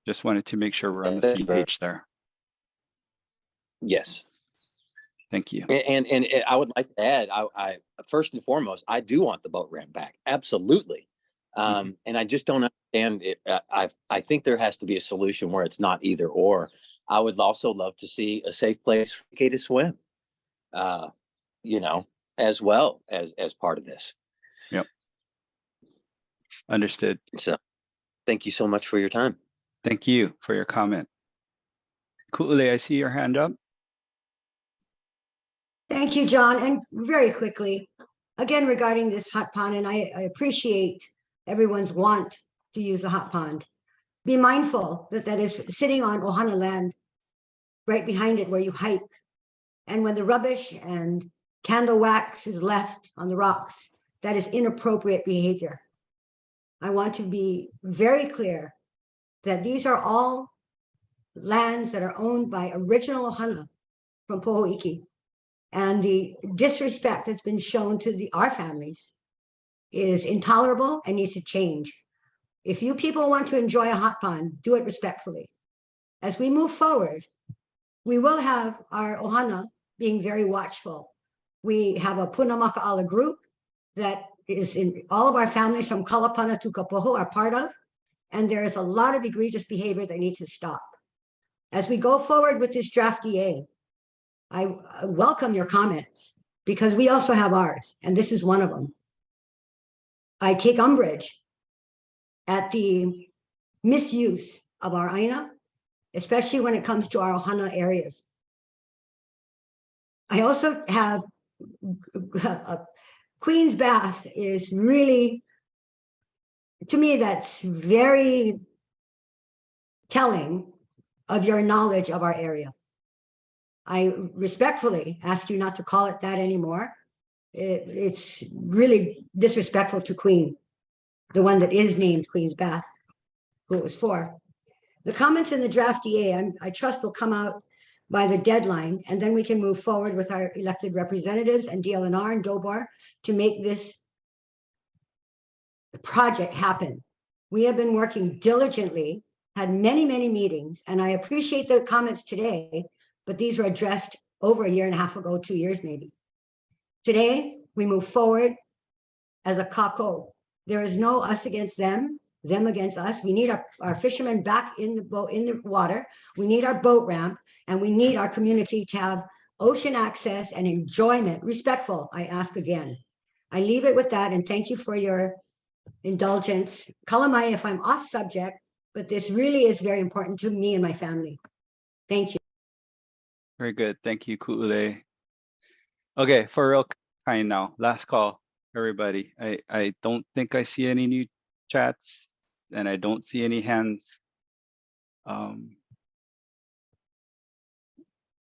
Just wanted to make sure we're on the same page there. Yes. Thank you. And I would like to add, I first and foremost, I do want the boat ramp back. Absolutely. And I just don't understand it. I think there has to be a solution where it's not either or. I would also love to see a safe place for Kay to swim, as well as part of this. Yep. Understood. So thank you so much for your time. Thank you for your comment. Ku'ule, I see your hand up. Thank you, John. And very quickly, again, regarding this hot pond, and I appreciate everyone's want to use the hot pond. Be mindful that that is sitting on Ohana land, right behind it where you hike. And when the rubbish and candle wax is left on the rocks, that is inappropriate behavior. I want to be very clear that these are all lands that are owned by original Ohana from Pohoiki. And the disrespect that's been shown to our families is intolerable and needs to change. If you people want to enjoy a hot pond, do it respectfully. As we move forward, We will have our ohana being very watchful. We have a Puna Maka'ala group that is in all of our families from Kalapana to Kapoho are part of, and there is a lot of egregious behavior that needs to stop. As we go forward with this draft EA, I welcome your comments because we also have ours, and this is one of them. I take umbrage at the misuse of our aina, especially when it comes to our ohana areas. I also have Queen's Bath is really, to me, that's very telling of your knowledge of our area. I respectfully ask you not to call it that anymore. It's really disrespectful to Queen, the one that is named Queen's Bath, who it was for. The comments in the draft EA, I trust will come out by the deadline, and then we can move forward with our elected representatives and DLNR and DOBAR to make this project happen. We have been working diligently, had many, many meetings, and I appreciate the comments today, but these were addressed over a year and a half ago, 2 years maybe. Today, we move forward as a kako. There is no us against them against us. We need our fishermen back in the boat, in the water. We need our boat ramp, and we need our community to have ocean access and enjoyment. Respectful, I ask again. I leave it with that, and thank you for your indulgence. Kalamai if I'm off subject, but this really is very important to me and my family. Thank you. Very good. Thank you, Ku'ule. Okay, for real kind now. Last call, everybody. I don't think I see any new chats, and I don't see any hands.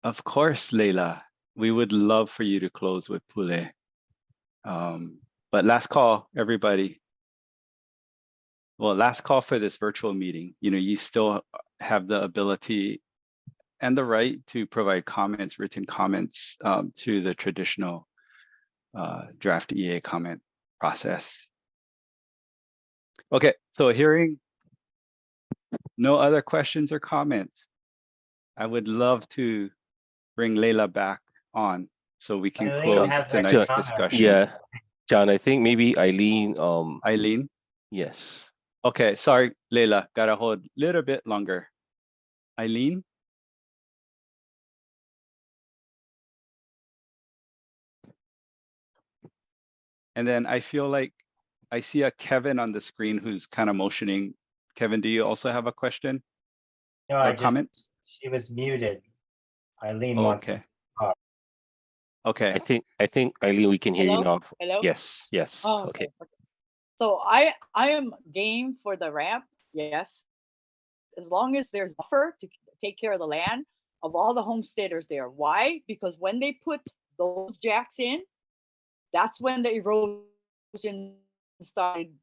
Of course, Leila, we would love for you to close with Pule. But last call, everybody. Well, last call for this virtual meeting. You know, you still have the ability and the right to provide comments, written comments to the traditional draft EA comment process. Okay, so hearing no other questions or comments, I would love to bring Leila back on so we can close tonight's discussion. Yeah, John, I think maybe Eileen. Eileen? Yes. Okay, sorry, Leila, gotta hold a little bit longer. Eileen? And then I feel like I see a Kevin on the screen who's kind of motioning. Kevin, do you also have a question? No, or comment? She was muted. Eileen wants to talk. Okay. I think Eileen, we can hear you Hello? now. Hello? Yes, yes. Oh, Okay. So I am game for the ramp, yes. As long as there's buffer to take care of the land of all the homesteaders there. Why? Because when they put those jacks in, that's when the erosion started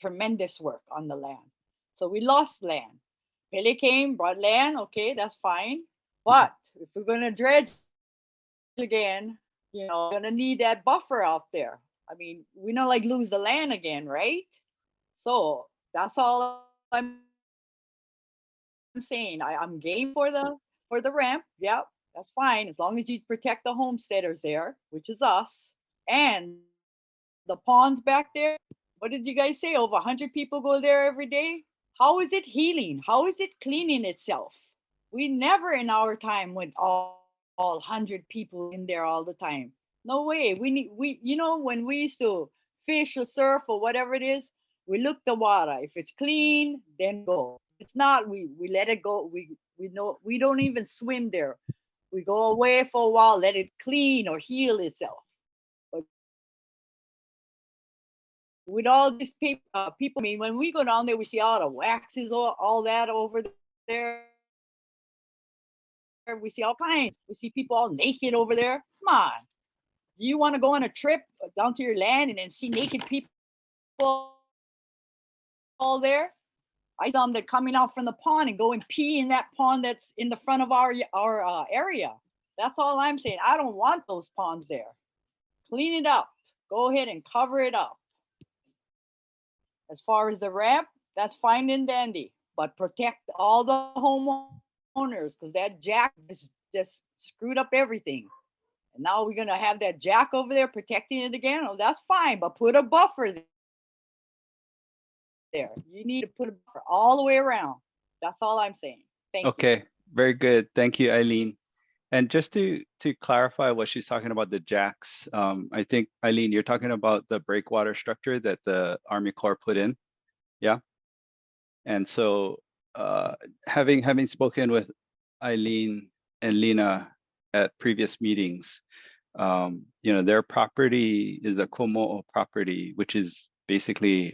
tremendous work on the land. So we lost land. Pele came, brought land, okay, that's fine. But if we're gonna dredge again, you know, gonna need that buffer out there. I mean, we don't like lose the land again, right? So that's all I'm saying. I'm game for the ramp. Yep, that's fine as long as you protect the homesteaders there, which is us, and the ponds back there. What did you guys say? Over 100 people go there every day. How is it healing? How is it cleaning itself? We never in our time went all 100 people in there all the time. No way. We you know, when we used to fish or surf or whatever it is, we look the water. If it's clean, then go. If it's not, we let it go. We know we don't even swim there. We go away for a while, let it clean or heal itself. But with all these people, I mean, when we go down there, we see all the waxes, all that over there. We see all kinds. We see people all naked over there. Come on. Do you want to go on a trip down to your land and then see naked people all there? I saw them that coming out from the pond and go and pee in that pond that's in the front of our area. That's all I'm saying. I don't want those ponds there. Clean it up. Go ahead and cover it up. As far as the ramp, that's fine and dandy, but protect all the homeowners because that jack is just screwed up everything. And now we're gonna have that jack over there protecting it again. Oh, that's fine, but put a buffer there. You need to put a buffer all the way around. That's all I'm saying. Thank you. Okay, very good. Thank you, Eileen. And just to clarify what she's talking about, the jacks, I think, Eileen, you're talking about the breakwater structure that the Army Corps put in. Yeah. And so having spoken with Eileen and Lena at previous meetings, their property is a Komo'o property, which is basically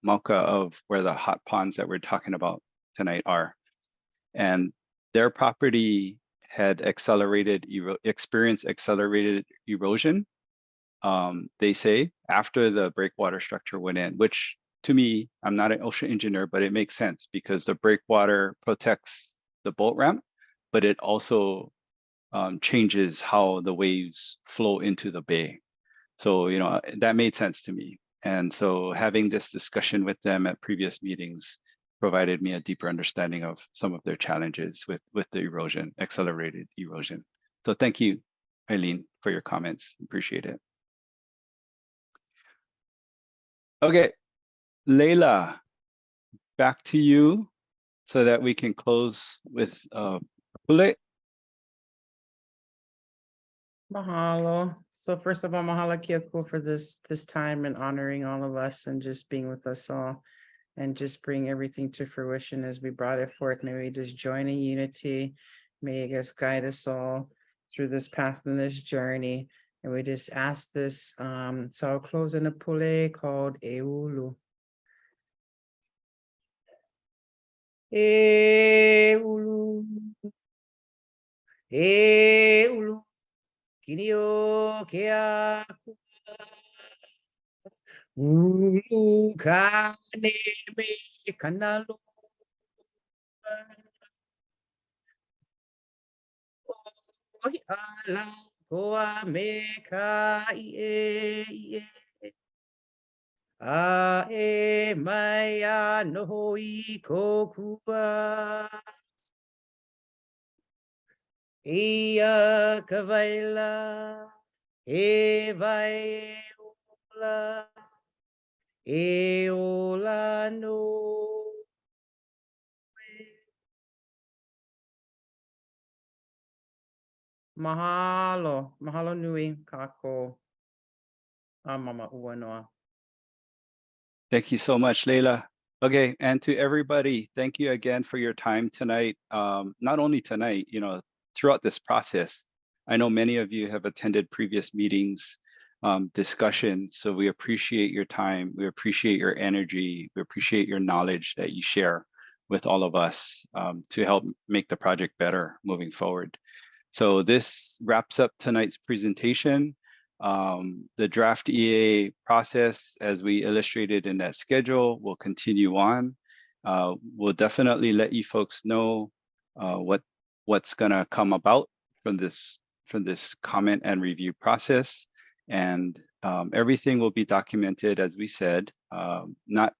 Mauka of where the hot ponds that we're talking about tonight are. And their property had experienced accelerated erosion, they say, after the breakwater structure went in, which to me, I'm not an ocean engineer, but it makes sense because the breakwater protects the boat ramp, but it also changes how the waves flow into the bay. So, that made sense to me. And so having this discussion with them at previous meetings provided me a deeper understanding of some of their challenges with the erosion, accelerated erosion. So thank you, Eileen, for your comments. Appreciate it. Okay, Leila, back to you so that we can close with Pule. Mahalo. So first of all, mahalo Kiako for this time and honoring all of us and just being with us all and just bring everything to fruition as we brought it forth. May we just join in unity. May you guys guide us all through this path and this journey. And we just ask this. So I'll close in a pule called Eulu. Eulu. Eulu. Kinio kea ulu kane me kanalu oi ala koa me ka ie a e mai a noho I kokua ia kavaila e vai ola e ola no mahalo mahalo nui kako mama ua noa. Thank you so much, Leila. Okay, and to everybody, thank you again for your time tonight. Not only tonight, throughout this process. I know many of you have attended previous meetings, discussions, so we appreciate your time. We appreciate your energy. We appreciate your knowledge that you share with all of us to help make the project better moving forward. So this wraps up tonight's presentation. The draft EA process, as we illustrated in that schedule, will continue on. We'll definitely let you folks know what's gonna come about from this comment and review process. And everything will be documented, as we said. Not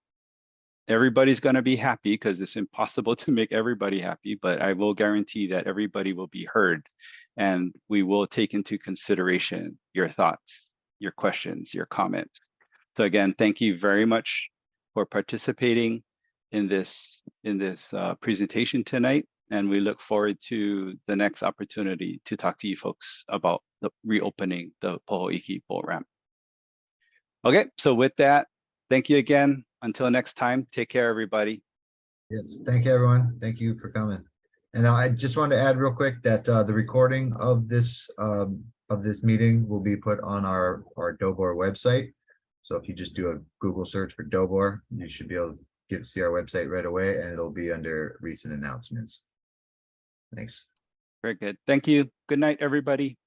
everybody's gonna be happy because it's impossible to make everybody happy, but I will guarantee that everybody will be heard. And we will take into consideration your thoughts, your questions, your comments. So again, thank you very much for participating in this presentation tonight. And we look forward to the next opportunity to talk to you folks about the reopening the Pohoiki boat ramp. Okay, so with that, thank you again. Until next time, take care, everybody. Yes, thank you, everyone. Thank you for coming. And I just wanted to add real quick that the recording of this meeting will be put on our Dobor website. So if you just do a Google search for Dobor, you should be able to see our website right away, and it'll be under recent announcements. Thanks. Very good. Thank you. Good night, everybody.